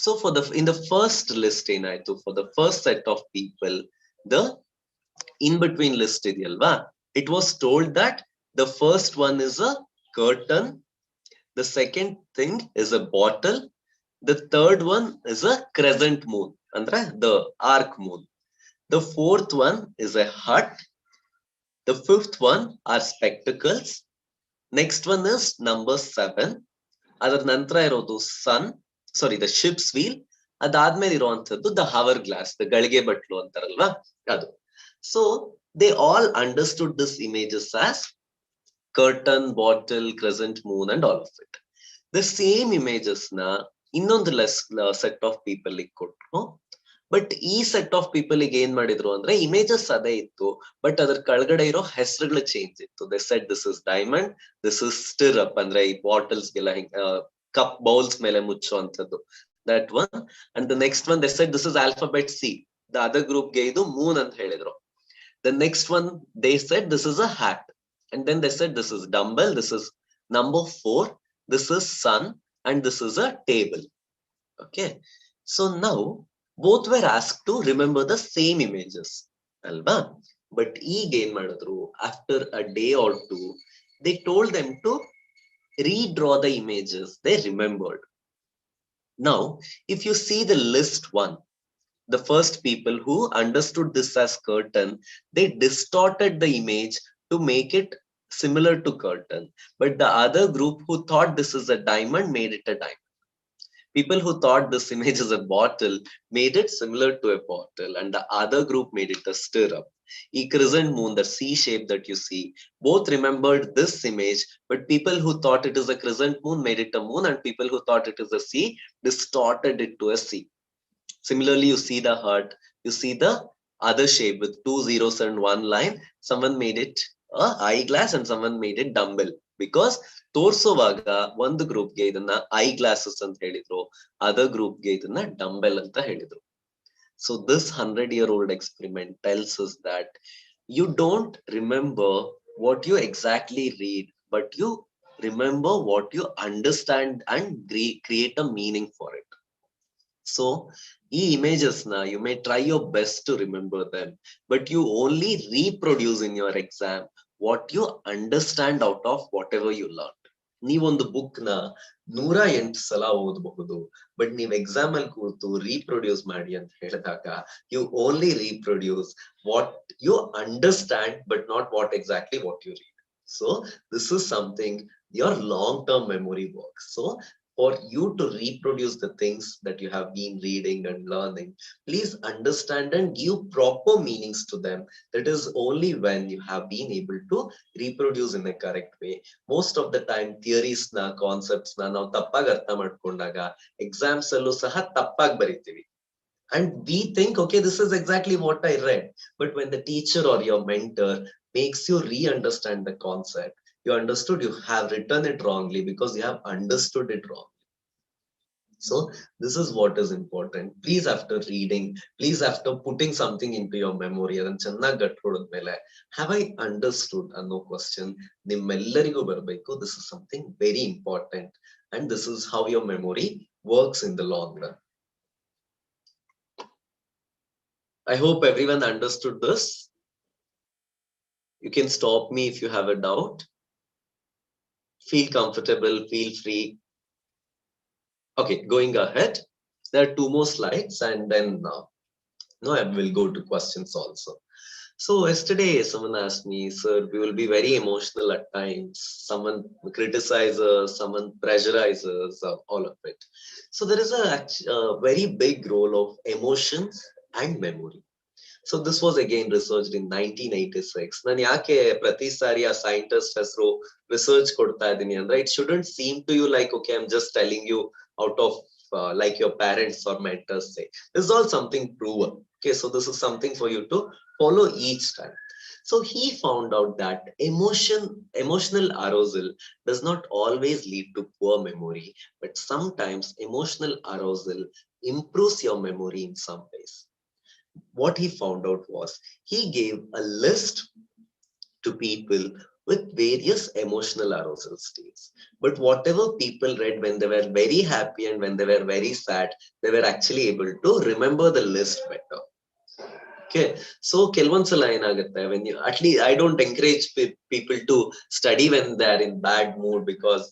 so in the first list ಏನಾಯ್ತು, for the first set of people, the in between list ಇದೆಯಲ್ವಾ, it was told that the first one is a curtain, the second thing is a bottle, the third one is a crescent moon ಅಂದ್ರೆ the arc moon, the fourth one is a hut, the fifth one are spectacles, next one is number 7, ಅದರ ನಂತರ ಇರೋದು sun, sorry the ships wheel, ಅದಾದ್ಮೇಲೆ ಇರುವಂತದ್ದು the hour glass, the ಗಳಿಗೆ ಬಟ್ಲು ಅಂತಾರಲ್ವಾ ಅದು. So they all understood this images as curtain, bottle, Crescent Moon and all of it. The same images ನ ಇನ್ನೊಂದು ಸೆಟ್ ಆಫ್ ಪೀಪಲ್ ಕೊಟ್ರು. ಬಟ್ ಈ set of people ಗೆ ಏನ್ ಮಾಡಿದ್ರು ಅಂದ್ರೆ ಇಮೇಜಸ್ ಅದೇ ಇತ್ತು, ಬಟ್ ಅದ್ರ ಕೆಳಗಡೆ ಇರೋ ಹೆಸರುಗಳು ಚೇಂಜ್ ಇತ್ತು. They said this is diamond, this is stirrup ಅಂದ್ರೆ ಈ ಬಾಟಲ್ಸ್ ಗೆಲ್ಲ ಕಪ್ ಬೌಲ್ಸ್ ಮೇಲೆ ಮುಚ್ಚುವಂತದ್ದು, that one. And the next one they said this is alphabet C, the other group ಗೆ ಇದು ಮೂನ್ ಅಂತ ಹೇಳಿದ್ರು. The next one they said this is a hat, and then they said this is dumbbell, this is number 4, this is sun, and this is a table. Okay, so now both were asked to remember the same images alba, but ಈಗ ಏನ್ ಮಾಡಿದ್ರು, after a day or two they told them to redraw the images they remembered. Now if you see the list 1, the first people who understood this as curtain, they distorted the image to make it similar to curtain, but the other group who thought this is a diamond made it a diamond. People who thought this image is a bottle made it similar to a bottle, and the other group made it a stirrup. E crescent moon, the C shape that you see, both remembered this image, but people who thought it is a crescent moon made it a moon, and people who thought it is a C distorted it to a C. Similarly, you see the heart, you see the other shape with 2 zeros and 1 line. Someone made it a eyeglass and someone made it dumbbell, because ತೋರ್ಸುವಾಗ ಒಂದು ಗ್ರೂಪ್ಗೆ ಇದನ್ನ I glasses ಅಂತ ಹೇಳಿದ್ರು, other ಗ್ರೂಪ್ಗೆ ಇದನ್ನ dumbbell ಅಂತ ಹೇಳಿದ್ರು. So this 100-year-old experiment tells us that you don't remember what you exactly read, but you remember what you understand and create a meaning for it. So ಈ images na you may try your best to remember them, but you only reproduce in your exam what you understand out of whatever you learned. ನೀವೊಂದು book ನ 108 ಸಲ ಓದಬಹುದು, but ನೀವ್ exam ಅಲ್ಲಿ ಕೂತು reproduce ಮಾಡಿ ಅಂತ ಹೇಳಿದಾಗ you only reproduce what you understand, but not what exactly what you read. So this is something your long-term memory works. So for you to reproduce the things that you have been reading and learning, please understand and give proper meanings to them. That is only when you have been able to reproduce in a correct way. Most of the time theories na concepts na ನಾವು ತಪ್ಪಾಗಿ ಅರ್ಥ ಮಾಡ್ಕೊಂಡಾಗ exams ಅಲ್ಲೂ ಸಹ ತಪ್ಪಾಗಿ ಬರೀತೀವಿ. And we think, okay, this is exactly what I read. But when the teacher or your mentor makes you re-understand the concept, you understood, you have written it wrongly because you have understood it wrong. So this is what is important. Please, after reading, please after putting something into your memory, adan chennagi gat hodadmele have I understood anno question nimmellarigu barbeku. This is something very important, and this is how your memory works in the long run. I hope everyone understood this. You can stop me if you have a doubt. Feel comfortable, feel free. Okay, going ahead, there are 2 more slides, and then I will go to questions also. So yesterday someone asked me, sir, we will be very emotional at times. Someone criticizes, someone pressurizes, all of it. So there is a very big role of emotions and memory. So this was again researched in 1986. ನಾನು ಯಾಕೆ ಪ್ರತಿ ಸಾರಿ ಆ scientist ಹೆಸರು research ಕೊಡ್ತಾ ಇದ್ದೀನಿ ಅಂದ್ರೆ, it shouldn't seem to you like, okay, I'm just telling you out of like your parents or mentors say. This is all something proven. Okay, so this is something for you to follow each time. So he found out that emotional arousal does not always lead to poor memory, but sometimes emotional arousal improves your memory in some ways. What he found out was he gave a list to people with various emotional arousal states. But whatever people read when they were very happy and when they were very sad, they were actually able to remember the list better. Okay, so ಕೆಲವೊಂದ್ಸಲ ಏನಾಗುತ್ತೆ when you at least I don't encourage people to study when they are in bad mood because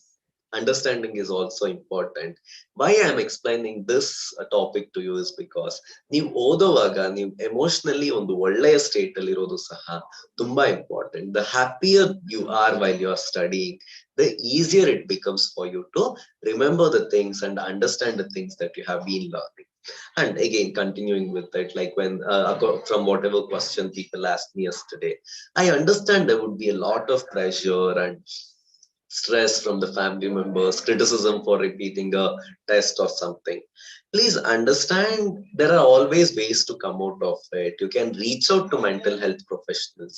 understanding is also important. Why I am explaining this topic to you is because ನೀವು ಓದುವಾಗ ನೀವು emotionally ಒಂದು ಒಳ್ಳೆಯ state ಅಲ್ಲಿ ಇರೋದು ಸಹ ತುಂಬಾ important. The happier you are while you are studying, the easier it becomes for you to remember the things and understand the things that you have been learning. And again, continuing with it, like when from whatever question people asked me yesterday, I understand there would be a lot of pressure and stress from the family members, criticism for repeating a test or something. Please understand there are always ways to come out of it. You can reach out to mental health professionals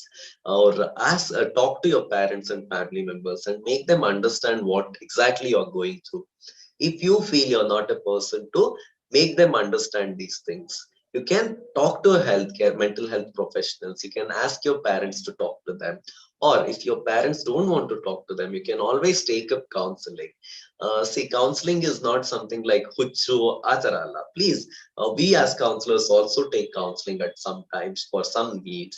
or ask, talk to your parents and family members and make them understand what exactly you're going through. If you feel you're not a person to make them understand these things, you can talk to a healthcare mental health professionals. You can ask your parents to talk to them, or if your parents don't want to talk to them, you can always take up counseling. See, counseling is not something like huchu atarala. Please, we as counselors also take counseling at some times for some needs.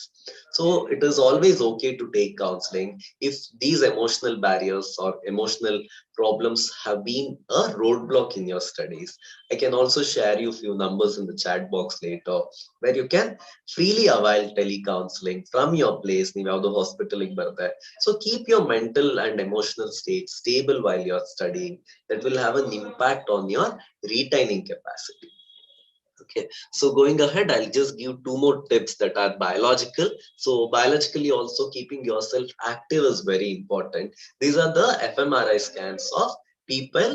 So it is always okay to take counseling if these emotional barriers or emotional problems have been a roadblock in your studies. I can also share you a few numbers in the chat box later where you can freely avail telecounseling from your place. ನೀವು ಯಾವುದೋ ಹಾಸ್ಪಿಟಲ್ಗೆ ಬರ್ದೆ. So keep your mental and emotional state stable while you're studying. That will have an impact on your retaining capacity. Okay, so going ahead, I'll just give two more tips that are biological. So biologically also keeping yourself active is very important. These are the fMRI scans of people,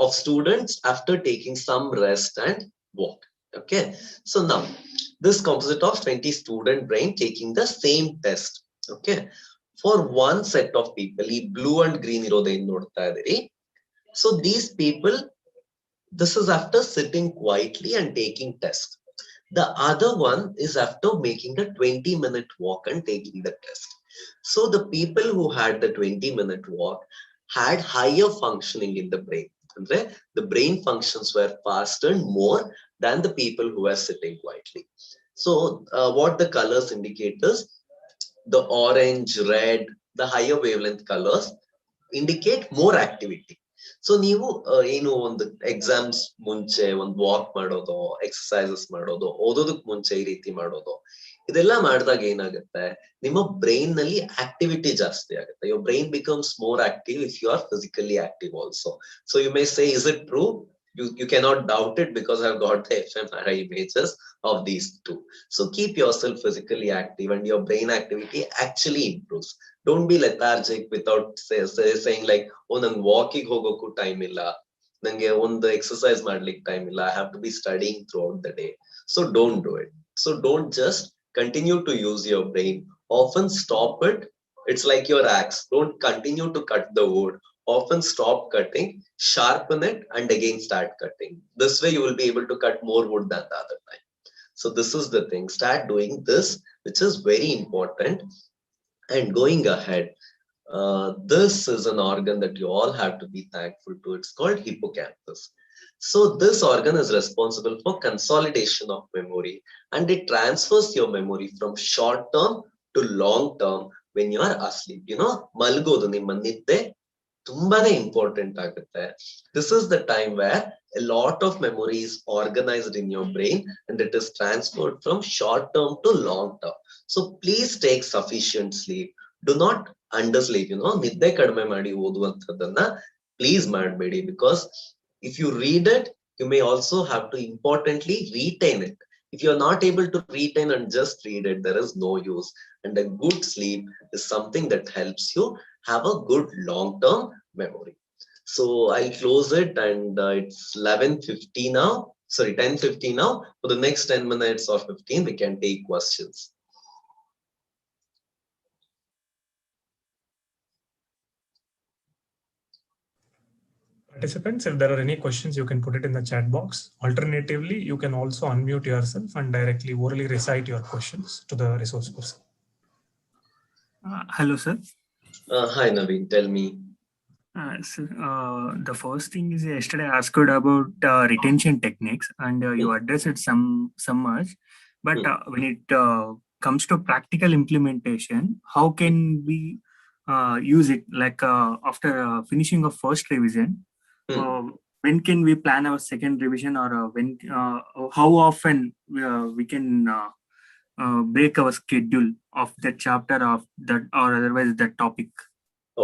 of students after taking some rest and walk. Okay, so now this composite of 20 student brain taking the same test. Okay, for one set of people, ಈ blue and green ಇರೋದೇನ್ ನೋಡ್ತಾ ಇದೀರಿ. So these people, this is after sitting quietly and taking test. The other one is after making a 20-minute walk and taking the test. So the people who had the 20-minute walk had higher functioning in the brain. Okay? The brain functions were faster and more than the people who were sitting quietly. So what the colors indicate is the orange, red, the higher wavelength colors indicate more activity. So ನೀವು ಏನು ಒಂದು exams ಮುಂಚೆ ಒಂದು walk ಮಾಡೋದು, exercises ಮಾಡೋದು, ಓದೋದಕ್ ಮುಂಚೆ ಈ ರೀತಿ ಮಾಡೋದು, ಇದೆಲ್ಲ ಮಾಡಿದಾಗ ಏನಾಗುತ್ತೆ, ನಿಮ್ಮ ಬ್ರೈನ್ ನಲ್ಲಿ ಆಕ್ಟಿವಿಟಿ ಜಾಸ್ತಿ ಆಗುತ್ತೆ. Your brain becomes more active if you are physically active also. So you may say, is it true? You cannot doubt it because I've got the fMRI images of these two. So keep yourself physically active and your brain activity actually improves. Don't be lethargic without saying like, oh, ನಂಗೆ walking ಹೋಗೋಕ್ಕೂ time ಇಲ್ಲ, ನಂಗೆ ಒಂದು exercise ಮಾಡ್ಲಿಕ್ಕೆ time ಇಲ್ಲ, I have to be studying throughout the day. So don't do it. So don't just continue to use your brain. Often stop it. It's like your axe. Don't continue to cut the wood. Often stop cutting, sharpen it, and again start cutting. This way you will be able to cut more wood than the other time. So this is the thing. Start doing this, which is very important. And going ahead, this is an organ that you all have to be thankful to. It's called hippocampus. So this organ is responsible for consolidation of memory, and it transfers your memory from short term to long term when you are asleep. You know, malgodu nimma nidde ತುಂಬಾನೇ important ಆಗುತ್ತೆ. This is the time where a lot of memory is organized in your brain and it is transferred from short term to long term. So please take sufficient sleep. Do not undersleep. You know, ನಿದ್ದೆ ಕಡಿಮೆ ಮಾಡಿ ಓದುವಂಥದ್ದನ್ನ please ಮಾಡಬೇಡಿ, because if you read it, you may also have to importantly retain it. If you're not able to retain and just read it, there is no use. And a good sleep is something that helps you have a good long-term memory. So I'll close it, and it's 11:50 now. Sorry, 10:50 now. For the next 10 minutes or 15, we can take questions. Participants, if there are any questions, you can put it in the chat box. Alternatively, you can also unmute yourself and directly orally recite your questions to the resource person. Hello, sir. Hi, Naveen. Tell me. The first thing is yesterday I asked about retention techniques, and you addressed it some much. But when it comes to practical implementation, how can we use it? Like after finishing a first revision, when can we plan our second revision, or when? How often we can break our schedule of that chapter of that, or otherwise that topic?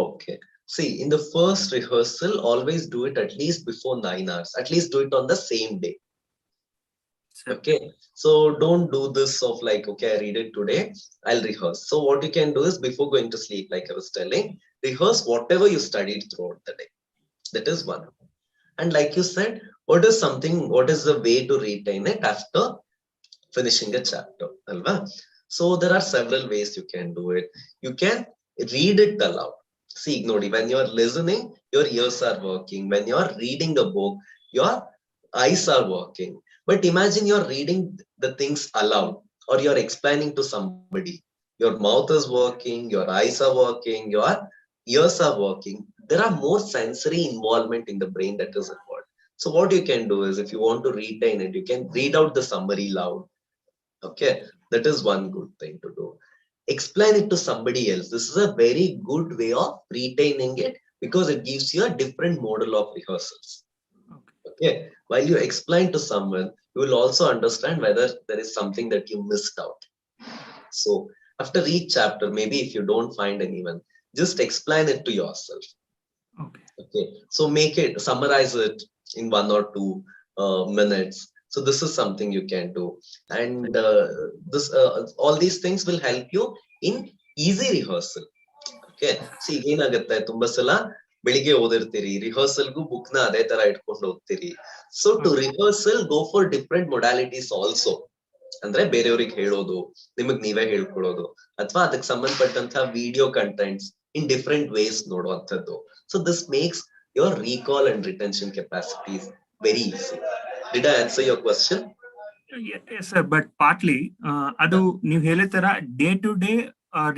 Okay. See, in the first rehearsal, always do it at least before 9 hours. At least do it on the same day. Okay. So don't do this of like, okay, I read it today, I'll rehearse. So what you can do is before going to sleep, like I was telling, rehearse whatever you studied throughout the day. That is one. And like you said, what is the way to retain it after finishing a chapter? Alva? So there are several ways you can do it. You can read it aloud. See, Nodi, when you're listening, your ears are working. When you're reading a book, your eyes are working. But imagine you're reading the things aloud, or you're explaining to somebody. Your mouth is working, your eyes are working, your ears are working. There are more sensory involvement in the brain that is involved. So what you can do is, if you want to retain it, you can read out the summary loud. Okay, that is one good thing to do. Explain it to somebody else. This is a very good way of retaining it, because it gives you a different model of rehearsals. Okay, while you explain to someone, you will also understand whether there is something that you missed out. So after each chapter, maybe if you don't find anyone, just explain it to yourself. Okay, so summarize it in 1 or 2 minutes. So this is something you can do, and all these things will help you in easy rehearsal. Okay, see, ಏನಾಗುತ್ತೆ ತುಂಬಾ ಸಲ ಬೆಳಿಗ್ಗೆ ಓದಿರ್ತೀರಿ, ರಿಹರ್ಸಲ್ಗೂ book ನ ಅದೇ ತರ ಇಟ್ಕೊಂಡು ಹೋಗ್ತೀರಿ. So to rehearsal go for different modalities also. ಅಂದ್ರೆ ಬೇರೆಯವ್ರಿಗೆ ಹೇಳೋದು, ನಿಮಗ್ ನೀವೇ ಹೇಳ್ಕೊಡೋದು, ಅಥವಾ ಅದಕ್ಕೆ ಸಂಬಂಧಪಟ್ಟಂತಹ video contents in different ways ನೋಡುವಂಥದ್ದು. So this makes your recall and retention capacities very easy. Did I answer your question? Yes, sir. But partly, ಅದು ನೀವು ಹೇಳಿದ ತರ ಡೇ ಟು ಡೇ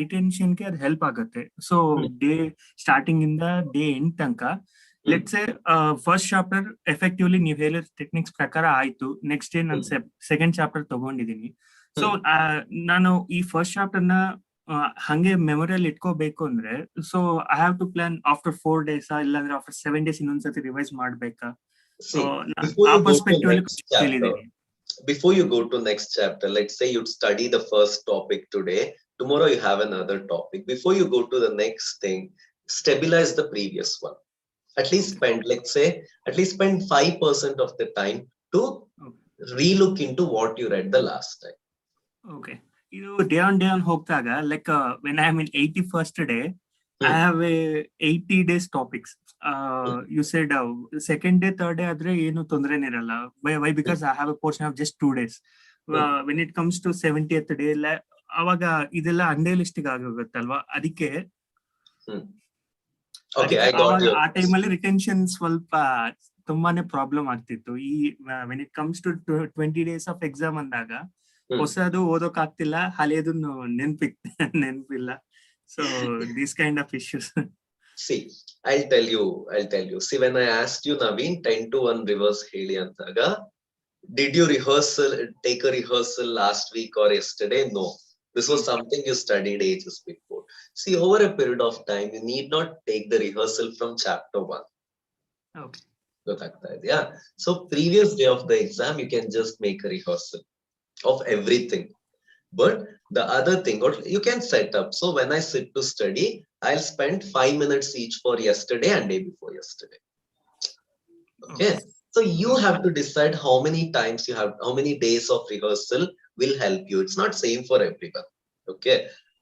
ರಿಟೆನ್ಷನ್ಗೆ ಅದು ಹೆಲ್ಪ್ ಆಗುತ್ತೆ. ಸೊ ಡೇ ಸ್ಟಾರ್ಟಿಂಗ್ ಇಂದ day end ತನಕ, let's say first chapter effectively ನೀವು ಹೇಳಿದ ಟೆಕ್ನಿಕ್ಸ್ ಪ್ರಕಾರ ಆಯ್ತು. ನೆಕ್ಸ್ಟ್ ಡೇ ನಾನು ಸೆಕೆಂಡ್ ಚಾಪ್ಟರ್ ತಗೊಂಡಿದ್ದೀನಿ. ಸೊ ನಾನು ಈ ಫಸ್ಟ್ ಚಾಪ್ಟರ್ ನ ಹಂಗೆ ಮೆಮೊರಿಯಲ್ಲಿ ಇಟ್ಕೋಬೇಕು ಅಂದ್ರೆ, so I have to plan after 4 days, ಇಲ್ಲಾಂದ್ರೆ ಆಫ್ಟರ್ 7 days ಇನ್ನೊಂದ್ಸತಿ ರಿವೈಸ್ ಮಾಡ್ಬೇಕಾ? Before you go to next chapter, let's say you study the first topic today, tomorrow you have another topic. Before you go to the next thing, stabilize the previous one. At least spend 5% of the time to relook into what you read the last time. Okay. You day on ಹೋಗ್ತಾಗ, like when I am in 81st day, I have a 80 days topics. You said second day, third day ಆದ್ರೆ ಏನು ತೊಂದರೆನೇ ಇರಲ್ಲ. Why? Because I have a portion of just 2 days. When it comes to 70th day, ಅವಾಗ ಇದೆಲ್ಲ unrealistic ಆಗೋಗುತ್ತಲ್ವಾ? ಅದಕ್ಕೆ ಆ ಟೈಮಲ್ಲಿ retention ಸ್ವಲ್ಪ ತುಂಬಾನೇ ಪ್ರಾಬ್ಲಮ್ ಆಗ್ತಿತ್ತು. ಈ when it comes to 20 days of exam ಅಂದಾಗ ಹೊಸದು ಓದೋಕ್ ಆಗ್ತಿಲ್ಲ, ಹಳೆಯದು ನೆನಪಿಲ್ಲ. So these kind of issues. See, I'll tell you. See, when I asked you, Naveen, 10 to 1 reverse heli antaga, did you take a rehearsal last week or yesterday? No. This was something you studied ages before. See, over a period of time, you need not take the rehearsal from chapter 1. Okay. Yeah. So previous day of the exam, you can just make a rehearsal of everything. But the other thing, you can set up. So when I sit to study, I'll spend 5 minutes each for yesterday and day before yesterday. Okay. So you have to decide how many days of rehearsal will help you. It's not same for everyone. Okay.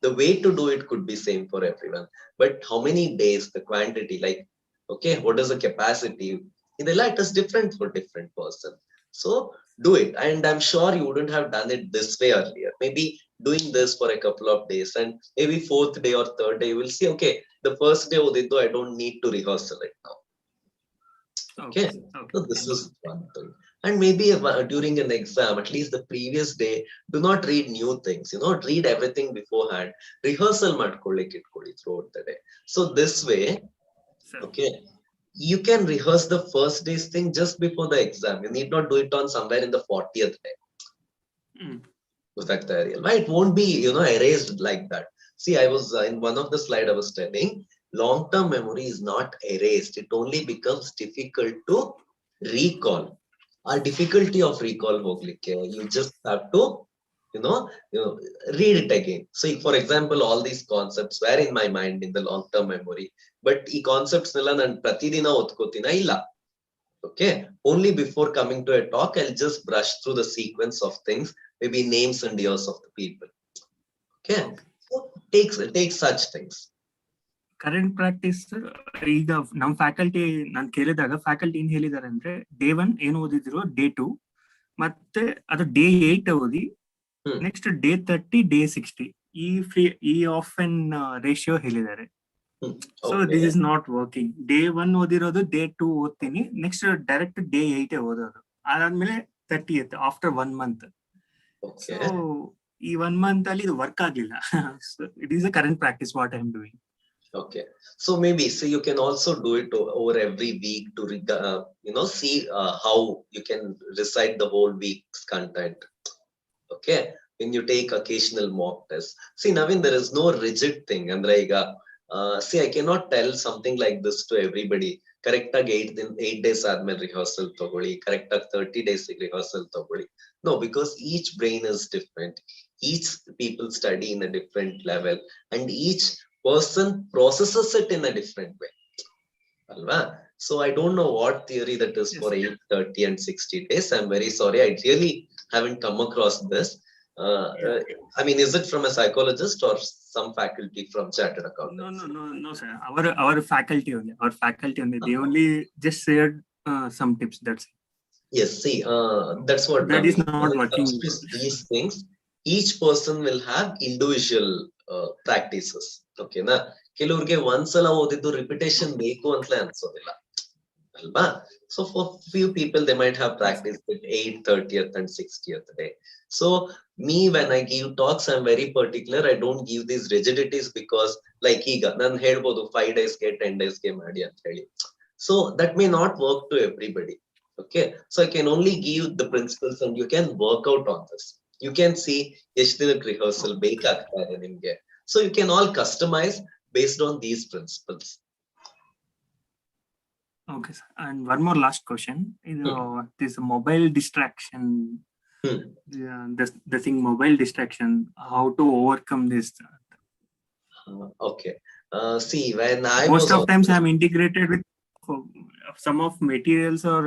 The way to do it could be same for everyone. But how many days, the quantity, like Okay, what is the capacity? It is different for different person. So do it, and I'm sure you wouldn't have done it this way earlier. Maybe doing this for a couple of days, and maybe fourth day or third day you will see, okay, the first day odiddu, I don't need to rehearsal it now. Okay, Okay. so this is one thing. And maybe during an exam, at least the previous day, do not read new things. Read everything beforehand. Rehearsal ಮಾಡ್ಕೊಳ್ಳಿಕ್ಕೆ ಇಟ್ಕೊಳ್ಳಿ throughout the day. So this way, Sir. okay, you can rehearse the first day's thing just before the exam. You need not do it on somewhere in the 40th day. Mm. Right? It won't be, erased like that. See, I was in one of the slide I was telling, long-term memory is not erased. It only becomes difficult to recall. Our difficulty of recall ಹೋಗ್ಲಿಕ್ಕೆ, you just have to, you know, read it again. So, for example, all these concepts were in my mind in the long-term memory, but ಈ concepts ನೆಲ್ಲ ನಾನು ಪ್ರತಿದಿನ ಓದ್ಕೋತೀನ ಇಲ್ಲ. Okay, only before coming to a talk, I'll just brush through the sequence of things, maybe names and years of the people. Okay, so take such things. Current practice ಈಗ ನಮ್ faculty ನಾನು ಕೇಳಿದಾಗ faculty ಏನ್ ಹೇಳಿದಾರೆ ಅಂದ್ರೆ day 1 ಏನು ಓದಿದ್ರು day 2 ಮತ್ತೆ ಅದು ಡೇ 8 ಓದಿ ನೆಕ್ಸ್ಟ್ ಡೇ 30 ಡೇ 60 ಈ ಆಫನ್ ರೇಷಿಯೋ ಹೇಳಿದ್ದಾರೆ. So this is not working. Day 1 ಓದಿರೋದು ಡೇ 2 ಓದ್ತೀನಿ, ನೆಕ್ಸ್ಟ್ ಡೈರೆಕ್ಟ್ ಡೇ 8 ಓದೋದು, ಅದಾದ್ಮೇಲೆ 30th ಆಫ್ಟರ್ 1 month. ಸೊ ಈ 1 month ಅಲ್ಲಿ ಇದು ವರ್ಕ್ ಆಗ್ಲಿಲ್ಲ. It is a current practice what I am doing. Okay, so maybe you can also do it over every week to see how you can recite the whole week's content. Okay, when you take occasional mock tests. See, Naveen, there is no rigid thing. Andre iga see, I cannot tell something like this to everybody. Correct ag 8 days admel rehearsal togoli, correct ag 30 days rehearsal togoli. No, because each brain is different. Each people study in a different level, and each person processes it in a different way. Alva? So I don't know what theory that is for 8, 30 and 60 days. I'm very sorry. I really haven't come across this. I mean, is it from a psychologist or some faculty from chartered accountants? No, sir. Our faculty only. They only just shared some tips. That's it. Yes, see, that's what that is not working. These things, each person will have individual practices. Okay, na ಕೆಲವರಿಗೆ ಒಂದ್ಸಲ ಓದಿದ್ದು repetition ಬೇಕು ಅಂತಲೇ ಅನ್ಸೋದಿಲ್ಲ ಅಲ್ವಾ. So for few people they might have practiced it 8th, 30th and 60th day. So me, when I give talks, I'm very particular. I don't give these rigidities because like ಈಗ ನಾನು ಹೇಳ್ಬೋದು 5 days ಗೆ 10 days ಗೆ ಮಾಡಿ ಅಂತ ಹೇಳಿ. So that may not work to everybody. Okay, so I can only give the principles and you can work out on this. You can see ಎಷ್ಟು ದಿನಕ್ಕೆ rehearsal ಬೇಕಾಗ್ತಾ ಇದೆ ನಿಮ್ಗೆ. So you can all customize based on these principles. Okay, sir. And one more last question. This mobile distraction, the thing mobile distraction, how to overcome this? Okay. See, when most of times I'm integrated with some of materials or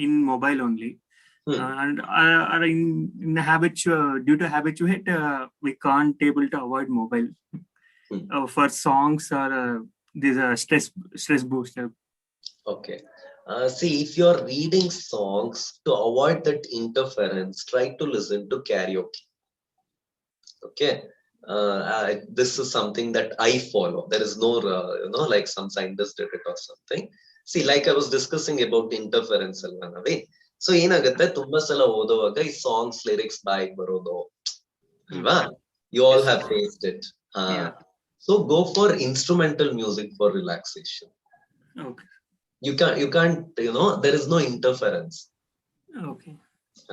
in mobile only. And are in due to habituate, we can't able to avoid mobile for songs or these stress booster. Okay, see, if you're reading songs, to avoid that interference, try to listen to karaoke. Okay, this is something that I follow. There is no like some scientist did it or something. See, like I was discussing about interference alva navi. So ಏನಾಗುತ್ತೆ ತುಂಬಾ ಸಲ ಓದುವಾಗ ಈ songs lyrics ಬಾಯಿಗೆ ಬರೋದು ಅಲ್ವಾ. You all have faced it. So go for instrumental music for relaxation. Okay. You can't there is no interference. Okay.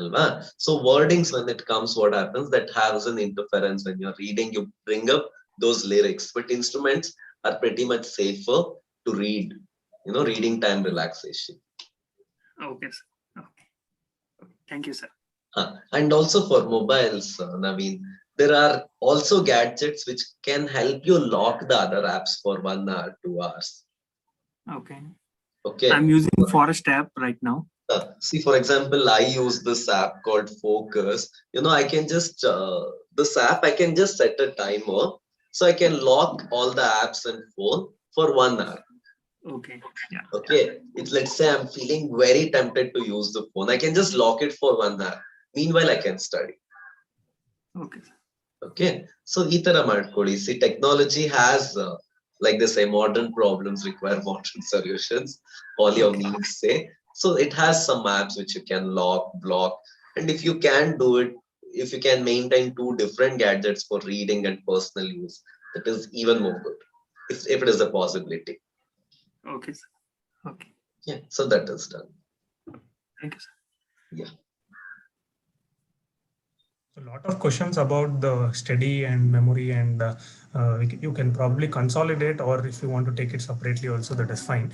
Alva. So wordings, when it comes, what happens, that has an interference. When you're reading, you bring up those lyrics, but instruments are pretty much safer to read. Reading time relaxation. Okay, sir. Okay. Thank you, sir. And also for mobiles, Naveen, there are also gadgets which can help you lock the other apps for 1 hour, 2 hours. Okay. Okay. I'm using Forest app right now. See, for example, I use this app called Focus. I can just this app, I can just set a timer, so I can lock all the apps and phone for 1 hour. Okay. Yeah. Okay, it's let's say I'm feeling very tempted to use the phone. I can just lock it for 1 hour. Meanwhile, I can study. Okay. Okay, so ಈ ತರ ಮಾಡ್ಕೊಳ್ಳಿ. See, technology has like they say, modern problems require modern solutions. All your Okay. needs say. So it has some apps which you can lock, block, and if you can do it, if you can maintain two different gadgets for reading and personal use, that is even more good. If it is a possibility. Okay, sir. Okay. Yeah, so that is done. Thank you, sir. Yeah. A lot of questions about the study and memory, and you can probably consolidate, or if you want to take it separately also, that is fine.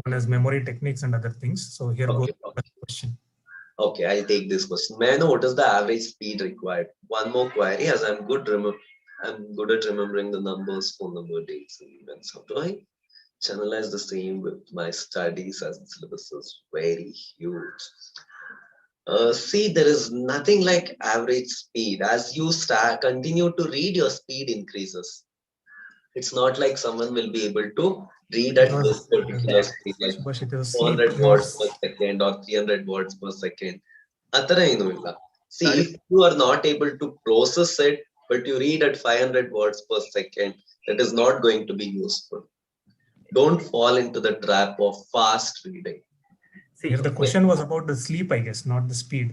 One is memory techniques and other things. So here goes Okay. the question. Okay, I'll take this question. May I know what is the average speed required? One more query, as I'm good at remembering the numbers, phone number, dates, and events. How do I channelize the same with my studies, as the syllabus is very huge? See, there is nothing like average speed. As you continue to read, your speed increases. It's not like someone will be able to read at Because this particular speed, like Subhash, it is sleep 400 not. words per second or 300 words per second. Athara ಏನು ಇಲ್ಲ. See, if you are not able to process it, but you read at 500 words per second, that is not going to be useful. Don't fall into the trap of fast reading. See, Here the question was about the sleep, I guess, not the speed.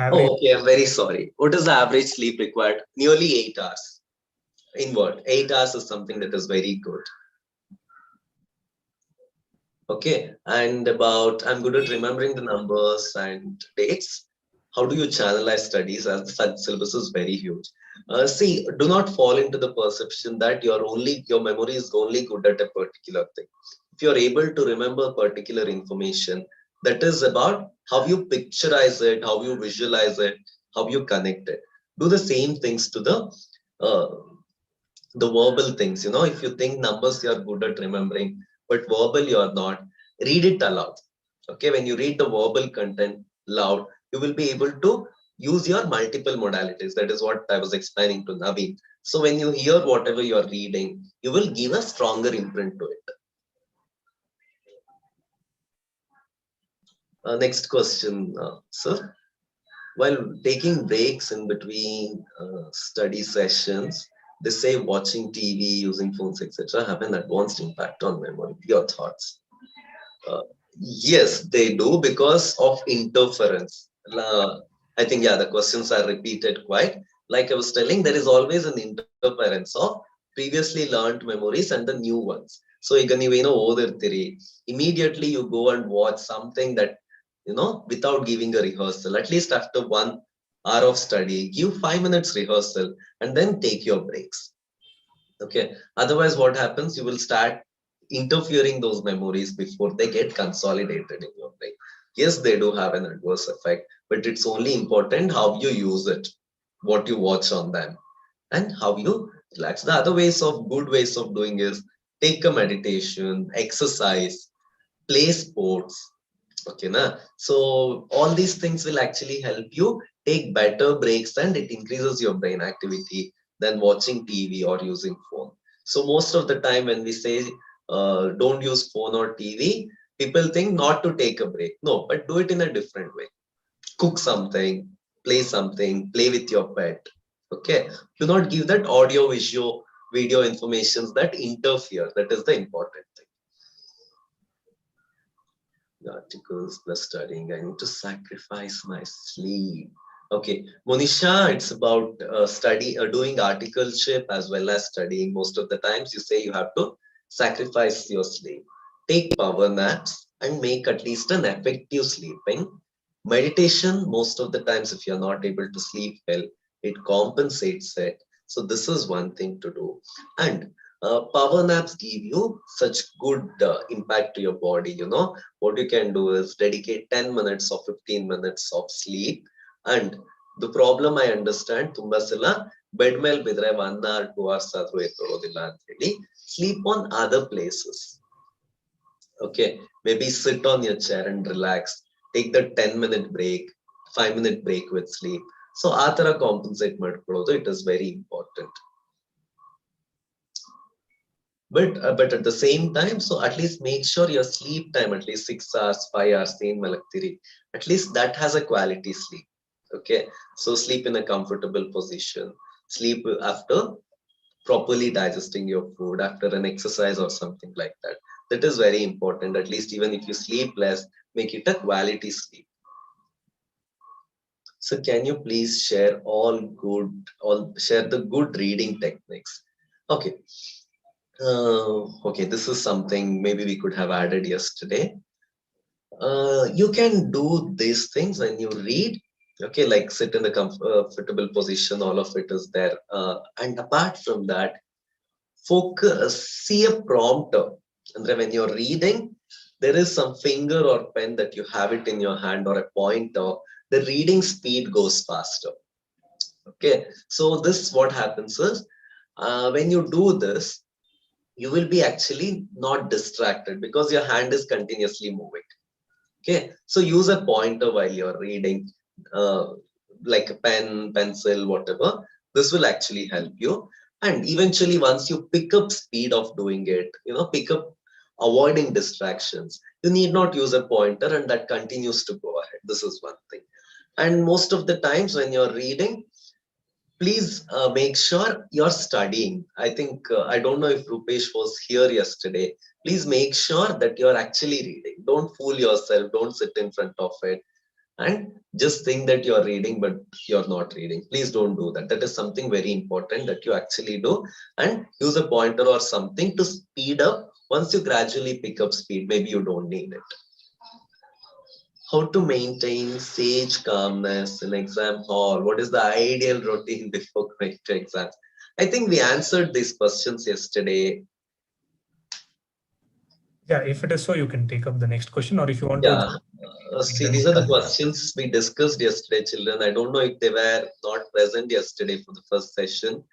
Average. Oh, okay. I'm very sorry. What is the average sleep required? Nearly 8 hours. In what? 8 hours is something that is very good. Okay. And about, I'm good at remembering the numbers and dates. How do you channelize studies, as the syllabus is very huge? See, do not fall into the perception that your memory is only good at a particular thing. If you're able to remember particular information, that is about how you picturize it, how you visualize it, how you connect it. Do the same things to uh, the verbal things. If you think numbers, you're good at remembering, but verbal you're not, read it aloud. Okay, when you read the verbal content loud, you will be able to use your multiple modalities. That is what I was explaining to Naveen. So when you hear whatever you're reading, you will give a stronger imprint to it. Next question, sir. While taking breaks in between study sessions, they say watching TV, using phones, etc., have an advanced impact on memory. Your thoughts? Uh, yes, they do, because of interference. I think, yeah, the questions are repeated quite. Like I was telling, there is always an interference of previously learned memories and the new ones. So immediately you go and watch something that, without giving a rehearsal. At least after 1 hour of study, give 5 minutes rehearsal and then take your breaks. Okay, otherwise what happens, you will start interfering those memories before they get consolidated in your brain. Yes, they do have an adverse effect, but it's only important how you use it, what you watch on them, and how you relax. The other good ways of doing is take a meditation, exercise, play sports. Okay, na? So all these things will actually help you take better breaks, and it increases your brain activity than watching TV or using phone. So most of the time when we say don't use phone or TV, people think not to take a break. No, but do it in a different way. Cook something, play something, play with your pet. Okay, do not give that audio, visual, video informations that interfere. That is the important thing. The articles plus studying, I need to sacrifice my sleep. Okay, Monisha, it's about doing articleship as well as studying. Most of the times you say you have to sacrifice your sleep. Take power naps and make at least an effective sleeping. Meditation, most of the times, if you're not able to sleep well, it compensates it. So this is one thing to do. And power naps give you such good impact to your body. What you can do is dedicate 10 minutes or 15 minutes of sleep. And the problem I understand, ತುಂಬಾ ಸಲ bed ಮೇಲೆ ಬಿದ್ರೆ 1 hour 2 hours ಆದ್ರೂ ಎದ್ದೋಳೋದಿಲ್ಲ ಅಂತ ಹೇಳಿ, sleep on other places. Okay, maybe sit on your chair and relax, take the 10-minute break, 5-minute break with sleep. So ಆ ತರ compensate ಮಾಡ್ಕೊಳ್ಳೋದು, it is very important. but at the same time, so at least make sure your sleep time at least 6 hours, 5 hours same malaktiri, at least that has a quality sleep. Okay, so sleep in a comfortable position, sleep after properly digesting your food, after an exercise or something like that. That is very important. At least even if you sleep less, make it a quality sleep. So can you please share all share the good reading techniques? Okay. Okay, this is something maybe we could have added yesterday. You can do these things when you read. Okay, like sit in the comfortable position, all of it is there. And apart from that, focus, see a prompter. And then when you're reading, there is some finger or pen that you have it in your hand or a pointer. The reading speed goes faster. Okay, so this what happens is when you do this, you will be actually not distracted because your hand is continuously moving. Okay, so use a pointer while you're reading, uh, like a pen, pencil, whatever. This will actually help you. And eventually, once you pick up speed of doing it, pick up avoiding distractions. You need not use a pointer, and that continues to go ahead. This is one thing. And most of the times when you're reading, please make sure you're studying. I think, I don't know if Rupesh was here yesterday. Please make sure that you're actually reading. Don't fool yourself. Don't sit in front of it and just think that you're reading, but you're not reading. Please don't do that. That is something very important that you actually do, and use a pointer or something to speed up. Once you gradually pick up speed, maybe you don't need it. How to maintain sage calmness in exam hall? What is the ideal routine before going to exams? I think we answered these questions yesterday. Yeah, if it is so, you can take up the next question, or if you want to. Yeah. See, these are the questions we discussed yesterday, children. I don't know if they were not present yesterday for the first session.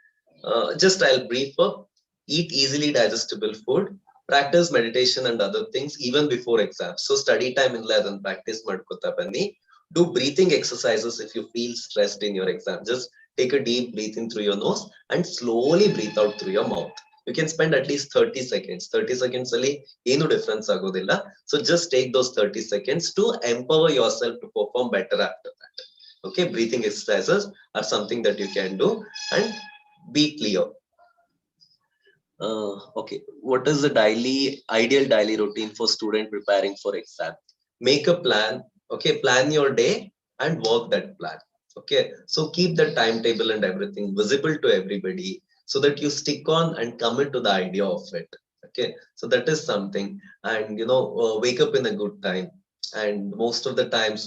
Just I'll brief up. Eat easily digestible food. Practice meditation and other things even before exams. So study time in and practice madkota bani. Do breathing exercises if you feel stressed in your exam. Just take a deep breath in through your nose and slowly breathe out through your mouth. You can spend at least 30 seconds. 30 seconds ali ಏನು difference ಆಗೋದಿಲ್ಲ. So just take those 30 seconds to empower yourself to perform better after that. Okay, breathing exercises are something that you can do, and be clear. Okay, what is the ideal daily routine for student preparing for exam? Make a plan. Okay, plan your day and work that plan. Okay, so keep the timetable and everything visible to everybody so that you stick on and commit to the idea of it. Okay, so that is something. And wake up in a good time, and most of the times,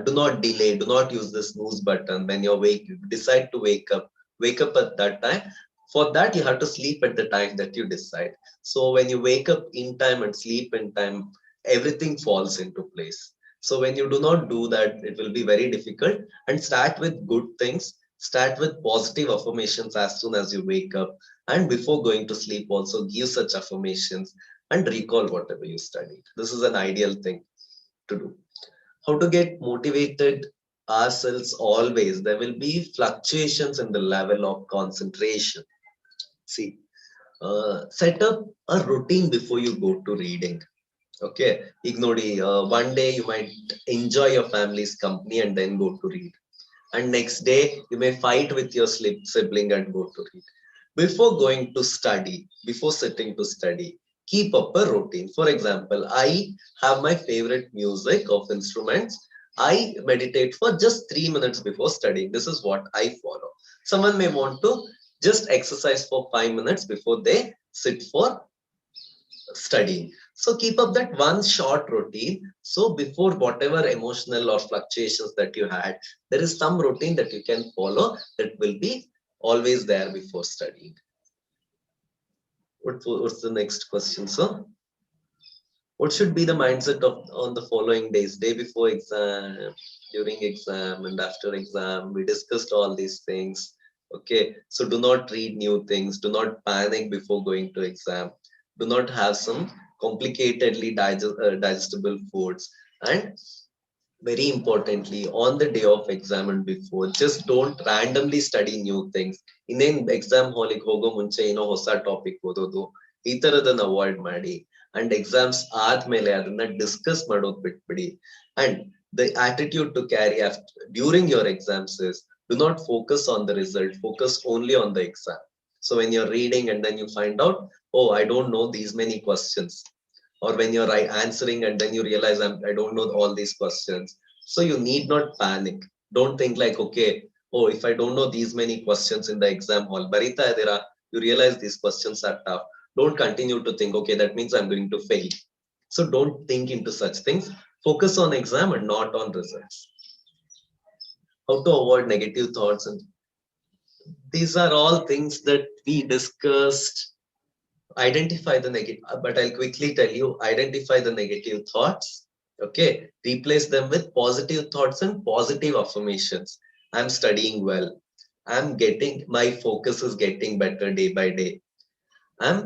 do not delay, do not use the snooze button. When you decide to wake up at that time. For that, you have to sleep at the time that you decide. So when you wake up in time and sleep in time, everything falls into place. So when you do not do that, it will be very difficult. And start with good things. Start with positive affirmations as soon as you wake up. And before going to sleep, also give such affirmations and recall whatever you studied. This is an ideal thing to do. How to get motivated ourselves always? There will be fluctuations in the level of concentration. See, set up a routine before you go to reading. Okay, ignore one day you might enjoy your family's company and then go to read, and next day you may fight with your sibling and go to read. Before going to study, before sitting to study, keep up a routine. For example, I have my favorite music of instruments. I meditate for just 3 minutes before studying. This is what I follow. Someone may want to just exercise for 5 minutes before they sit for studying. So keep up that one short routine. So before whatever emotional or fluctuations that you had, there is some routine that you can follow that will be always there before studying. What's the next question, sir? What should be the mindset of on the following days, day before exam, during exam, and after exam? We discussed all these things. Okay, so do not read new things. Do not panic before going to exam. Do not have some complicatedly digestible foods. And very importantly, on the day of exam and before, just don't randomly study new things. In an exam hall, hogo munche, ಹೊಸ topic ಓದೋದು, ಈ ತರದನ್ನ avoid ಮಾಡಿ and exams ಆದ್ಮೇಲೆ ಅದನ್ನ discuss ಮಾಡೋದ್ ಬಿಟ್ಬಿಡಿ. And the attitude to carry after during your exams is do not focus on the result, focus only on the exam. So when you're reading and then you find out, oh, I don't know these many questions, or when you're answering and then you realize I don't know all these questions, so you need not panic. Don't think like, okay, oh, if I don't know these many questions in the exam hall barita idira, you realize these questions are tough, don't continue to think, okay, that means I'm going to fail. So don't think into such things. Focus on exam and not on results. How to avoid negative thoughts, and these are all things that we discussed. Identify the negative, but I'll quickly tell you, identify the negative thoughts. Okay, replace them with positive thoughts and positive affirmations. I'm studying well, I'm getting, my focus is getting better day by day, I'm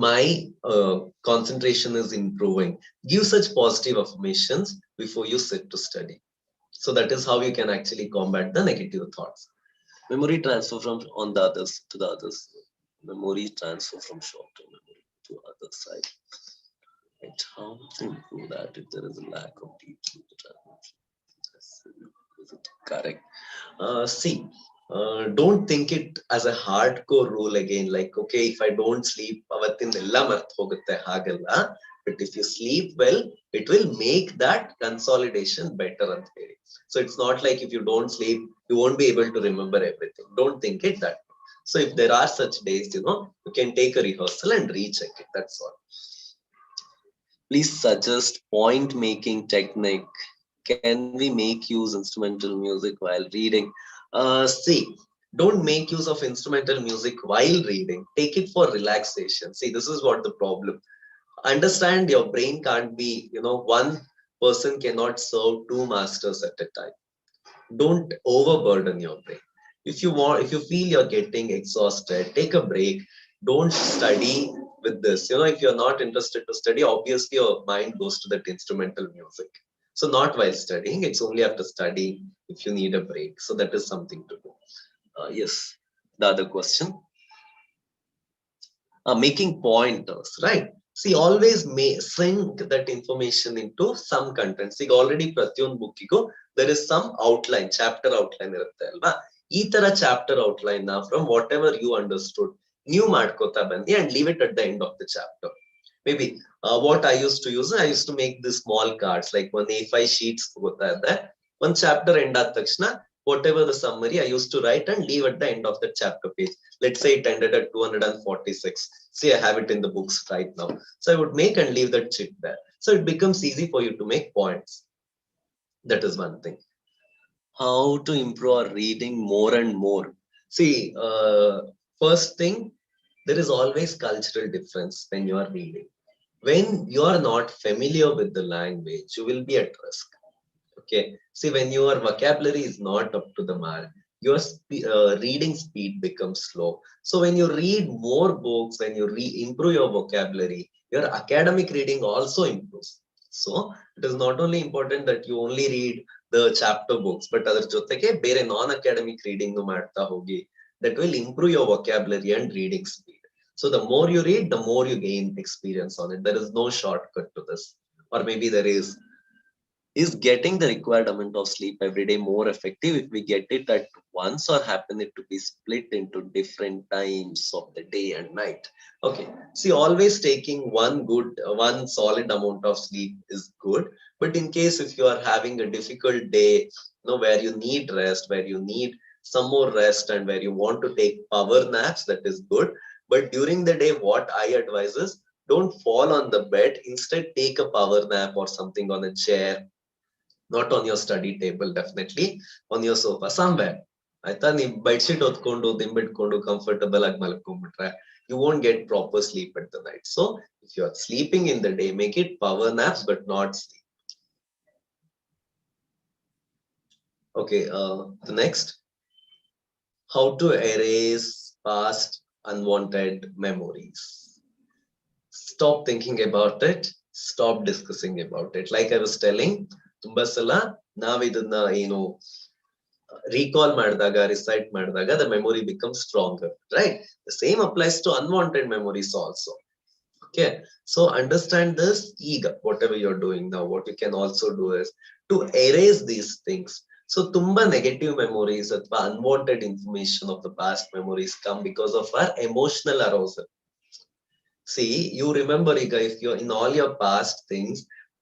my concentration is improving. Give such positive affirmations before you sit to study. So that is how you can actually combat the negative thoughts. Memory transfer from on the others to the others. Memory transfer from short-term memory to other side. Right. How to improve that if there is a lack of deep transmission? Is it correct? See, don't think it as a hardcore rule again, like, okay, if I don't sleep avattindella marth hogutte hagalla, but if you sleep well, it will make that consolidation better ant heli. So it's not like if you don't sleep you won't be able to remember everything. Don't think it that way. So if there are such days, you can take a rehearsal and recheck it, that's all. Please suggest point making technique. Can we make use instrumental music while reading? See, don't make use of instrumental music while reading. Take it for relaxation. See, this is what the problem. Understand your brain can't be, one person cannot serve two masters at a time. Don't overburden your brain. If you feel you're getting exhausted, take a break. Don't study with this. If you're not interested to study, obviously your mind goes to that instrumental music. So not while studying, it's only after studying if you need a break. So that is something to do. Yes, the other question. Making pointers, right? See, always sink that information into some content. See, already pratyond bookigo there is some outline, chapter outline irutte alva. Ee tara chapter outline na from whatever you understood new ಮಾಡ್ಕೋತಾ ಬನ್ನಿ and leave it at the end of the chapter. Maybe what I used to use, I used to make these small cards like one A5 sheets ತಗೋತಾ ಇದ್ದೆ. One chapter end ಆದ ತಕ್ಷಣ whatever the summary I used to write and leave at the end of the chapter page. Let's say it ended at 246. See, I have it in the books right now. So I would make and leave that chit there. So it becomes easy for you to make points. That is one thing. How to improve our reading more and more? See, first thing, there is always cultural difference when you are reading. When you are not familiar with the language, you will be at risk. Okay, see, when your vocabulary is not up to the mark, your reading speed becomes slow. So when you read more books, when you improve your vocabulary, your academic reading also improves. So it is not only important that you only read the chapter books, but adar jotege bere non academic reading nu ಮಾಡ್ತಾ ಹೋಗಿ. That will improve your vocabulary and reading speed. So the more you read, the more you gain experience on it. There is no shortcut to this. Or maybe there is. Is getting the required amount of sleep every day more effective if we get it at once, or happen it to be split into different times of the day and night? Okay, see, always taking one solid amount of sleep is good, but in case if you are having a difficult day, where you need rest, where you need some more rest, and where you want to take power naps, that is good. But during the day, what I advise is don't fall on the bed. Instead, take a power nap or something on a chair. Not on your study table, definitely on your sofa somewhere. ಆಯ್ತಾ, ನೀವು bedsheet ಹೊತ್ಕೊಂಡು ದಿಂಬಿಟ್ಕೊಂಡು comfortable ಆಗಿ ಮಲ್ಕೊಂಡ್ಬಿಟ್ರೆ you won't get proper sleep at the night. So if you are sleeping in the day, make it power naps but not sleep. Okay, the next, how to erase past unwanted memories. Stop thinking about it, stop discussing about it. Like I was telling, ತುಂಬಾ ಸಲ ನಾವ್ ಇದನ್ನ recall ಮಾಡಿದಾಗ, recite ಮಾಡಿದಾಗ, the memory becomes stronger, right? The same applies to unwanted memories also. Okay, so understand this. Ega, whatever you're doing now, what you can also do is to erase these things. So tumba negative memories or unwanted information of the past memories come because of our emotional arousal. See, you remember ಈಗ if you're in all your past things,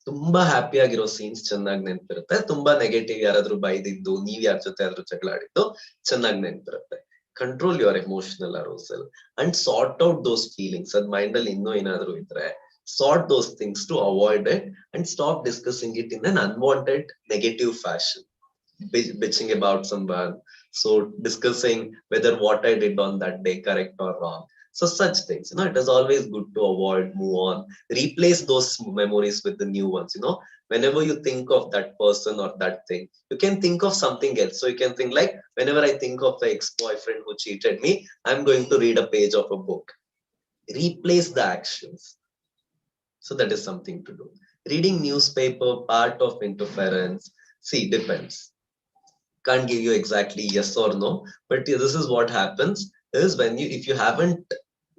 ತುಂಬಾ happy ಆಗಿರೋ scenes ಚೆನ್ನಾಗಿ ನೆನ್ಪಿರುತ್ತೆ, ತುಂಬಾ negative ಯಾರಾದ್ರೂ ಬೈದಿದ್ದು, ನೀವ್ ಯಾರ ಜೊತೆ ಆದ್ರೂ ಜಗಳ ಆಡಿದ್ದು ಚೆನ್ನಾಗಿ ನೆನ್ಪಿರುತ್ತೆ. Control your emotional arousal and sort out those feelings. Ad mind ಅಲ್ಲಿ ಇನ್ನೂ ಏನಾದ್ರೂ ಇದ್ರೆ sort those things to avoid it and stop discussing it in an unwanted negative fashion. Bitching about someone, so discussing whether what I did on that day correct or wrong. So such things, it is always good to avoid, move on, replace those memories with the new ones. Whenever you think of that person or that thing, you can think of something else. So you can think like, whenever I think of the ex-boyfriend who cheated me, I'm going to read a page of a book. Replace the actions. So that is something to do. Reading newspaper, part of interference. See, depends. Can't give you exactly yes or no, but this is what happens is when if you haven't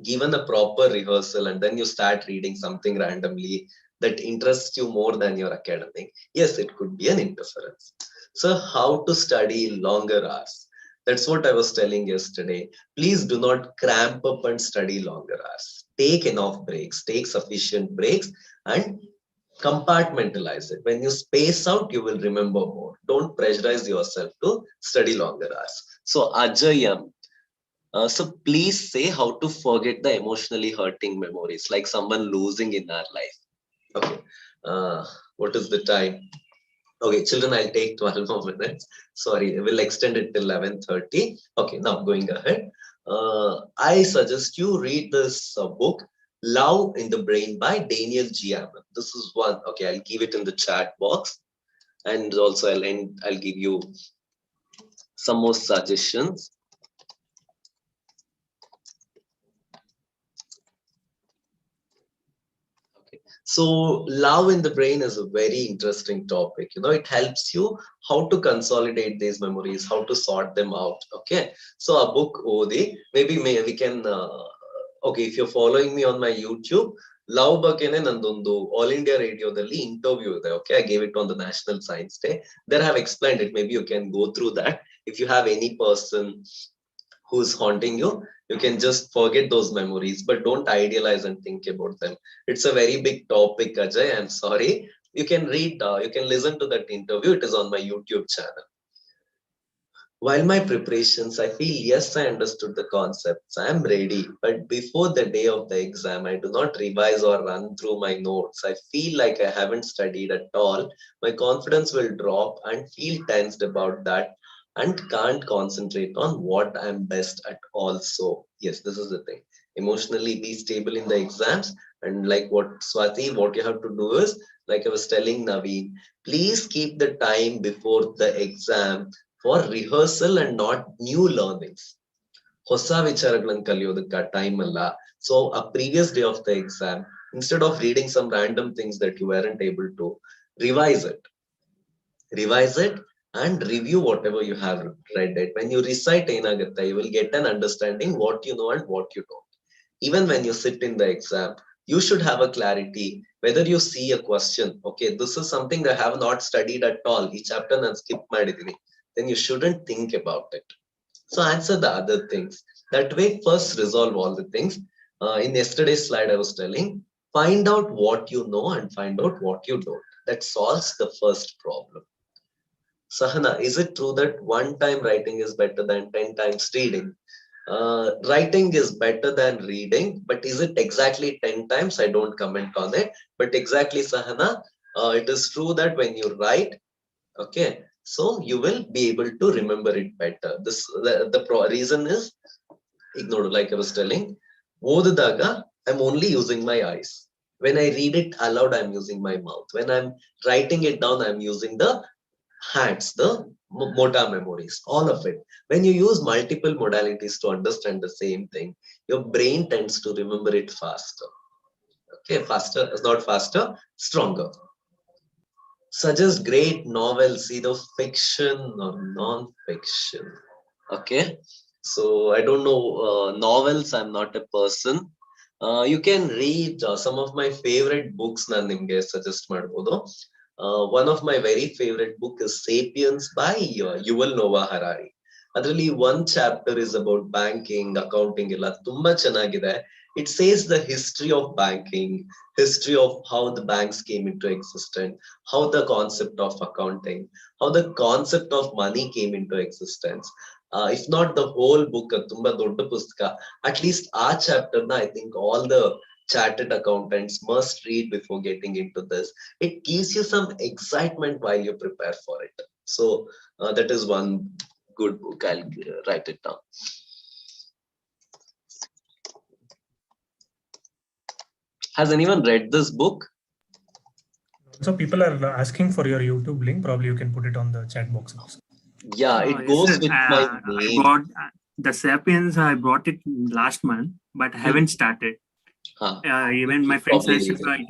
given a proper rehearsal and then you start reading something randomly that interests you more than your academic, yes, it could be an interference. So how to study longer hours? That's what I was telling yesterday. Please do not cramp up and study longer hours. Take enough breaks, take sufficient breaks, and compartmentalize it. When you space out, you will remember more. Don't pressurize yourself to study longer hours. So Ajayam, so please say how to forget the emotionally hurting memories, like someone losing in our life. Okay, what is the time? Okay, children, I'll take 12 more minutes. Sorry, we'll extend it till 11:30. Okay, now going ahead. I suggest you read this book, Love in the Brain by Daniel G. Ammon. This is one. Okay, I'll give it in the chat box. And also I'll give you some more suggestions. So love in the brain is a very interesting topic. It helps you how to consolidate these memories, how to sort them out. Okay, so a book odi, maybe we can okay, if you're following me on my YouTube, love bagene nandondu all India radio dalli interview ide. Okay, I gave it on the National Science Day. There I have explained it. Maybe you can go through that. If you have any person who's haunting you, you can just forget those memories, but don't idealize and think about them. It's a very big topic, Ajay. I'm sorry. You can read, you can listen to that interview. It is on my YouTube channel. While my preparations, I feel yes, I understood the concepts. I'm ready. But before the day of the exam, I do not revise or run through my notes. I feel like I haven't studied at all. My confidence will drop and feel tensed about that and can't concentrate on what I'm best at also. Yes, this is the thing. Emotionally be stable in the exams. And like what Swati, what you have to do is, like I was telling Naveen, please keep the time before the exam for rehearsal and not new learnings. ಹೊಸ ವಿಚಾರಗಳನ್ನು ಕಲಿಯೋದಕ್ಕೆ time ಅಲ್ಲ. So a previous day of the exam, instead of reading some random things that you weren't able to, revise it. Revise it and review whatever you have read it. When you recite ಏನಾಗುತ್ತೆ, you will get an understanding what you know and what you don't. Even when you sit in the exam, you should have a clarity whether you see a question, okay, this is something I have not studied at all, ಈ chapter ನಾನು skip ಮಾಡಿದೀನಿ, then you shouldn't think about it. So answer the other things. That way, first resolve all the things. In yesterday's slide, I was telling, find out what you know and find out what you don't. That solves the first problem. Sahana, is it true that one time writing is better than 10 times reading? Writing is better than reading, but is it exactly 10 times? I don't comment on it. But exactly, Sahana, it is true that when you write, okay, so you will be able to remember it better. The reason is, ignore, like I was telling, ಓದಿದಾಗ I'm only using my eyes. When I read it aloud, I'm using my mouth. When I'm writing it down, I'm using the hands, the motor memories, all of it. When you use multiple modalities to understand the same thing, your brain tends to remember it faster. Okay, faster, not faster, stronger. Suggest great novels, either fiction or non-fiction. Okay, so I don't know novels. I'm not a person. You can read some of my favorite books. ನಾನು ನಿಮ್ಗೆ suggest ಮಾಡ್ಬೋದು. One of my very favorite book is Sapiens by Yuval Noah Harari. ಅದರಲ್ಲಿ one chapter is about banking, accounting ಎಲ್ಲ ತುಂಬಾ ಚೆನ್ನಾಗಿದೆ. It says the history of banking, history of how the banks came into existence, how the concept of accounting, how the concept of money came into existence. If not the whole book, ತುಂಬಾ ದೊಡ್ಡ ಪುಸ್ತಕ, at least ಆ chapter na I think all the chartered accountants must read before getting into this. It gives you some excitement while you prepare for it. So that is one good book. I'll write it down. Has anyone read this book? So people are asking for your YouTube link. Probably you can put it on the chat box also. Yeah, it goes yes, with my I name. bought the Sapiens. I bought it last month, but I haven't started. Even my friends said it is like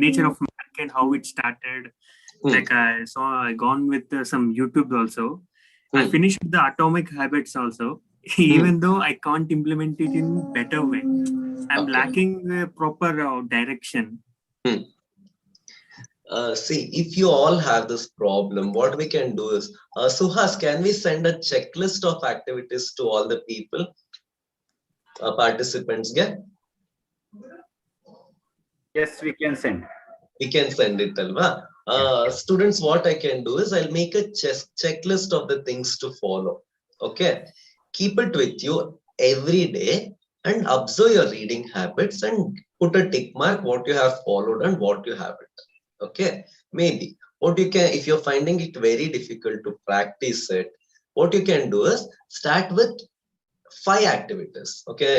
nature of mankind, how it started. Like I gone with some YouTube also. I finished the Atomic Habits also. Even though I can't implement it in better way, I'm lacking proper direction. See, if you all have this problem, what we can do is, Suhas, can we send a checklist of activities to all the people, participants? Yeah? Yes, we can send. We can send it, Alva. Students, what I can do is I'll make a checklist of the things to follow. Okay, keep it with you every day and observe your reading habits and put a tick mark what you have followed and what you haven't. Okay, maybe what you can, if you're finding it very difficult to practice it, what you can do is start with 5 activities. Okay,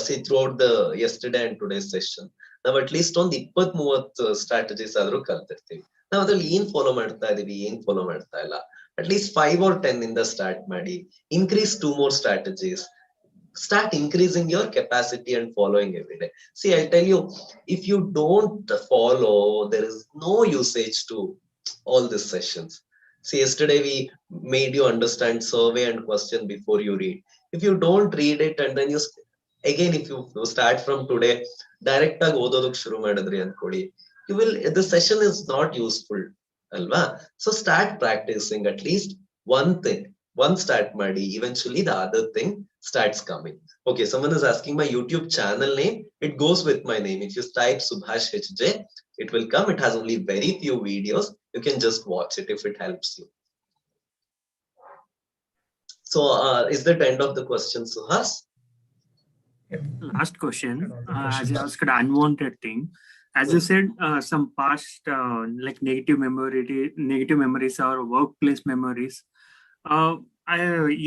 see throughout the yesterday and today's session ನಾವು at least ಒಂದು 20-30 strategies ಆದ್ರೂ ಕಲ್ತಿರ್ತೀವಿ. ನಾವು ಅದ್ರಲ್ಲಿ ಏನ್ follow ಮಾಡ್ತಾ ಇದೀವಿ, ಏನ್ follow ಮಾಡ್ತಾ ಇಲ್ಲ, ಅಟ್ ಲೀಸ್ಟ್ 5 or 10 ಇಂದ ಸ್ಟಾರ್ಟ್ ಮಾಡಿ. Increase 2 more strategies. Start increasing your capacity and following every day. See, I'll tell you, if you don't follow, there is no usage to all these sessions. See, yesterday we made you understand survey and question before you read. If you don't read it and then you again, if you start from today, direct ಆಗಿ ಓದೋದಕ್ಕೆ ಶುರು ಮಾಡಿದ್ರಿ ಅನ್ಕೊಳ್ಳಿ, you will, the session is not useful ಅಲ್ವಾ? So start practicing at least one thing. One start ಮಾಡಿ, eventually the other thing starts coming. Okay, someone is asking my YouTube channel name. It goes with my name. If you type Subhash HJ, it will come. It has only very few videos. You can just watch it if it helps you. So is that end of the question, Suhas? Last question, as you asked unwanted thing, as you said, some past like negative memories or workplace memories.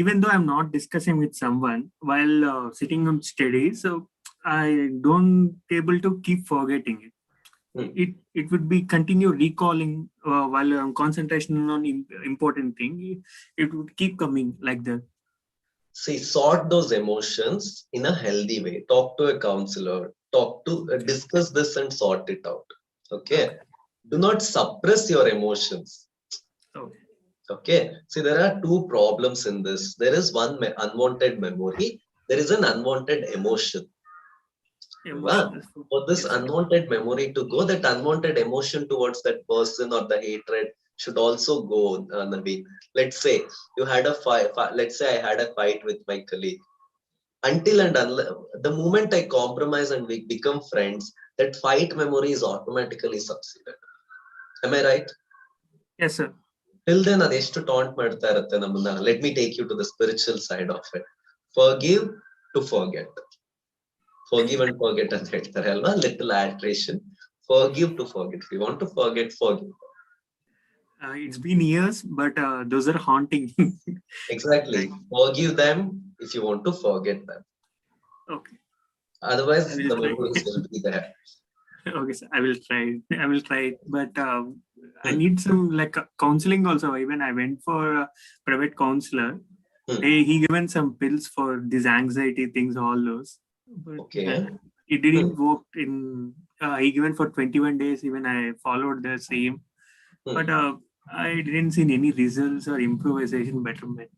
Even though I'm not discussing with someone while sitting on study, so I don't able to keep forgetting it. It would be continue recalling while concentration on important thing. It would keep coming like that. See, sort those emotions in a healthy way. Talk to a counselor. Discuss this and sort it out. Okay. Do not suppress your emotions. Okay. See, there are 2 problems in this. There is one unwanted memory. There is an unwanted emotion. For this unwanted memory to go, that unwanted emotion towards that person or the hatred should also go, Naveen. Let's say you had a fight. Let's say I had a fight with my colleague. Until and unless the moment I compromise and we become friends, that fight memory is automatically subsided. Am I right? Yes, sir. Till then, adeshtu taunt ಮಾಡ್ತಾ ಇರುತ್ತೆ ನಮ್ಮನ್ನ. Let me take you to the spiritual side of it. Forgive to forget. Forgive and forget ಅಂತ ಹೇಳ್ತಾರೆ ಅಲ್ವಾ? Little alteration. Forgive to forget. If you want to forget, forgive. It's been years, but those are haunting. Exactly. Forgive them if you want to forget them. Okay. Otherwise, the memories will be there. Okay, sir. I will try it. But I need some like counseling also. Even I went for a private counselor. He given some pills for these anxiety things, all those. But okay. It didn't work in. He given for 21 days. Even I followed the same. but I didn't see any results or improvisation betterment.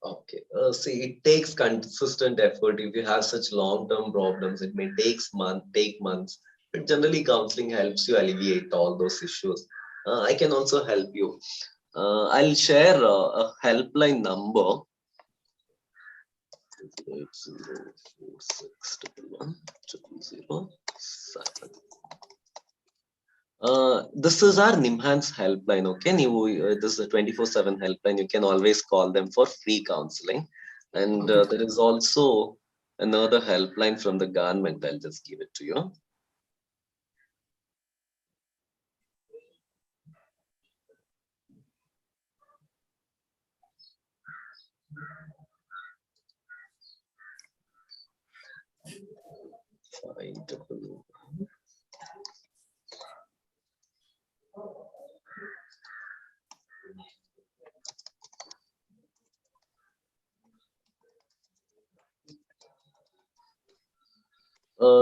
Okay. See, it takes consistent effort. If you have such long-term problems, it may take months. But generally, counseling helps you alleviate all those issues. I can also help you. I'll share a helpline number. 8046110007. This is our Nimhan's helpline. Okay, this is a 24/7 helpline. You can always call them for free counseling. And Okay. there is also another helpline from the government. I'll just give it to you.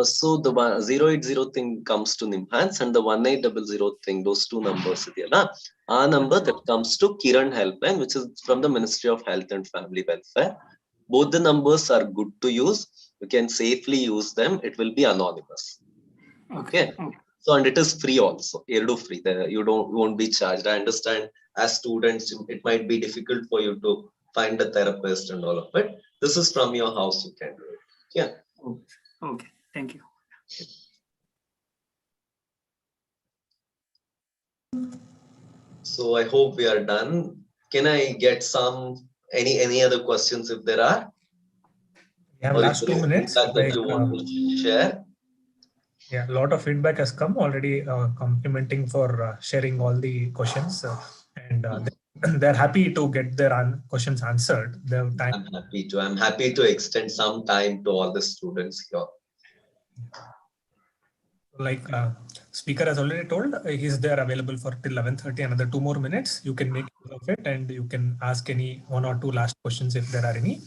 So the 080 thing comes to Nimhans and the 1800 thing, those two numbers. Our number that comes to Kiran Helpline, which is from the Ministry of Health and Family Welfare. Both the numbers are good to use. You can safely use them. It will be anonymous. Okay. So, and it is free also. Free. You won't be charged. I understand as students, it might be difficult for you to find a therapist and all of it. This is from your house. You can do it. Yeah. Okay. Thank you. So I hope we are done. Can I get any other questions if there are? We have last 2 minutes. That you want to share? Yeah, a lot of feedback has come already, complimenting for sharing all the questions, and they're happy to get their questions answered. I'm happy to extend some time to all the students here. Like speaker has already told, he's there available for till 11:30. Another 2 more minutes. You can make use of it, and you can ask any 1 or 2 last questions if there are any.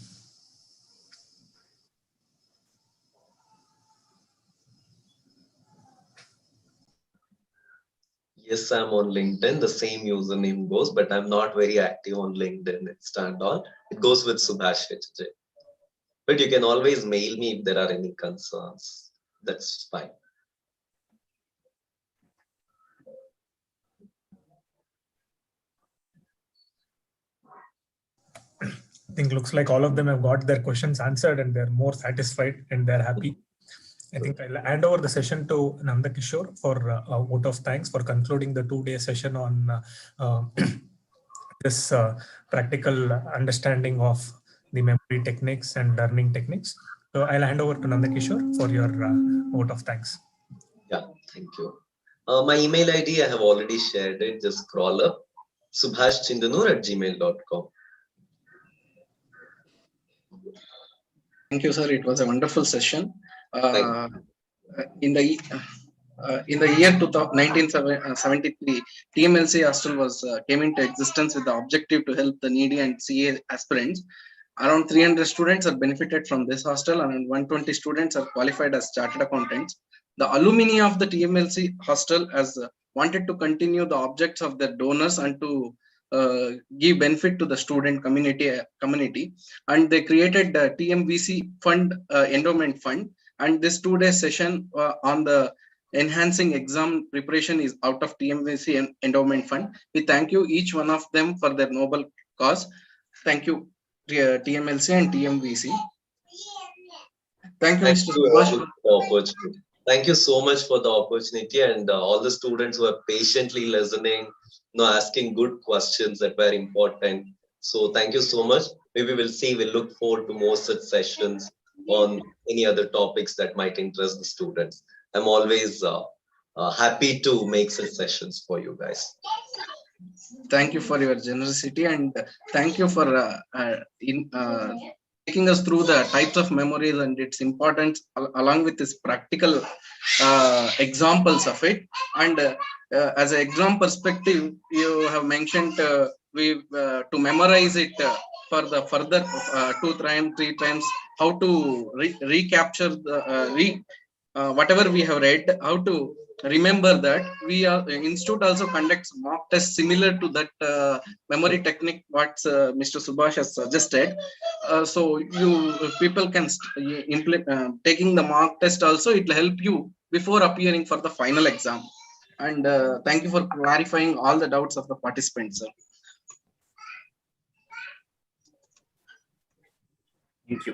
Yes, I'm on LinkedIn. The same username goes, but I'm not very active on LinkedIn. Insta and all. It goes with Subhash HJ. But you can always mail me if there are any concerns. That's fine. I think looks like all of them have got their questions answered and they're more satisfied and they're happy. I think I'll hand over the session to Nanda Kishore for a vote of thanks for concluding the 2-day session on this practical understanding of the memory techniques and learning techniques. So I'll hand over to Nanda Kishore for your vote of thanks. Yeah, thank you. My email ID, I have already shared it. Just scroll up, subhashchindanur@gmail.com. Thank you, sir. It was a wonderful session. In the year 1973, TMLC hostel came into existence with the objective to help the needy and CA aspirants. Around 300 students are benefited from this hostel, and 120 students are qualified as chartered accountants. The alumni of the TMLC hostel has wanted to continue the objects of their donors and to give benefit to the student community, and they created the TMVC fund, endowment fund, and this 2-day session on the enhancing exam preparation is out of TMVC endowment fund. We thank you each one of them for their noble cause. Thank you, TMLC and TMVC. Thank you, Mr. Subhash. Thank you so much for the opportunity, and all the students who are patiently listening, asking good questions that were important. So thank you so much. Maybe we'll look forward to more such sessions on any other topics that might interest the students. I'm always happy to make such sessions for you guys. Thank you for your generosity, and thank you for taking us through the types of memories and its importance, along with this practical examples of it. And as an exam perspective, you have mentioned to memorize it for the further 2 times, 3 times, how to recapture the whatever we have read, how to remember that we are institute also conducts mock tests similar to that memory technique what Mr. Subhash has suggested. So you people can taking the mock test also, it will help you before appearing for the final exam. And thank you for clarifying all the doubts of the participants, sir. Thank you.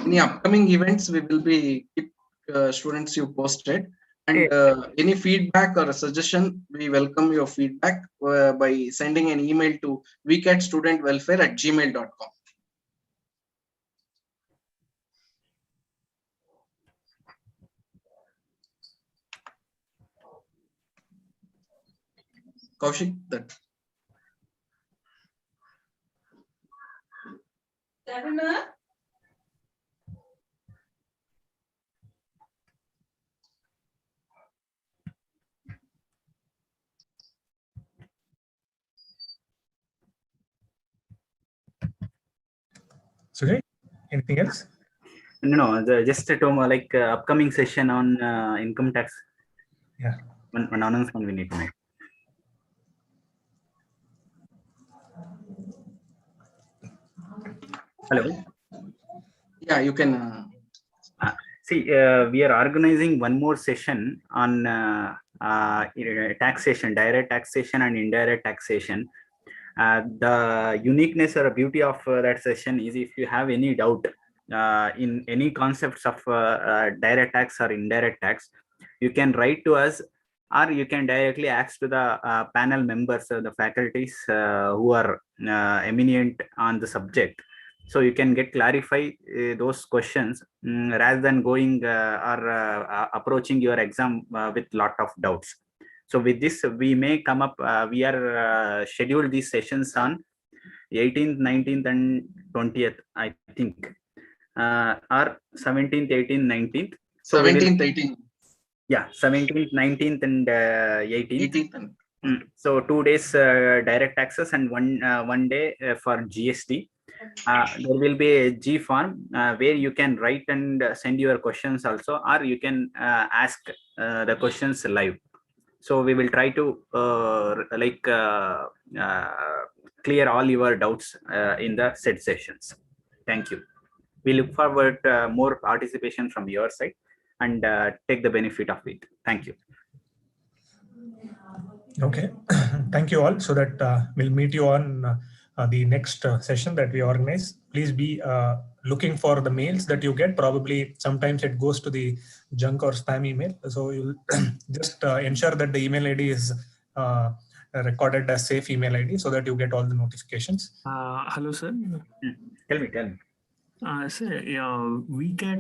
Any upcoming events, we will be keep students you posted. And any feedback or a suggestion, we welcome your feedback by sending an email to vcatstudentwelfare@gmail.com. Kaushik, that. Sujay, anything else? No, just to like upcoming session on income tax. Yeah. One announcement we need to make. Hello. Yeah, you can. See, we are organizing one more session on taxation, direct taxation and indirect taxation. The uniqueness or beauty of that session is if you have any doubt in any concepts of direct tax or indirect tax, you can write to us, or you can directly ask to the panel members, the faculties who are eminent on the subject. So you can get clarify those questions rather than going or approaching your exam with lot of doubts. So with this, we may come up, we are scheduled these sessions on 18th, 19th and 20th, I think, or 17th, 18th, 19th. So 17th, 18th. Yeah, 17th, 19th and 18th. 18th. So 2 days direct taxes and one day for GST. There will be a G form where you can write and send your questions also, or you can ask the questions live. So we will try to clear all your doubts in the said sessions. Thank you. We look forward more participation from your side and take the benefit of it. Thank you. Okay, thank you all. So that we'll meet you on the next session that we organize. Please be looking for the mails that you get. Probably sometimes it goes to the junk or spam email. So you'll just ensure that the email ID is recorded as safe email ID so that you get all the notifications. Hello, sir. Tell me. Sir, VCAT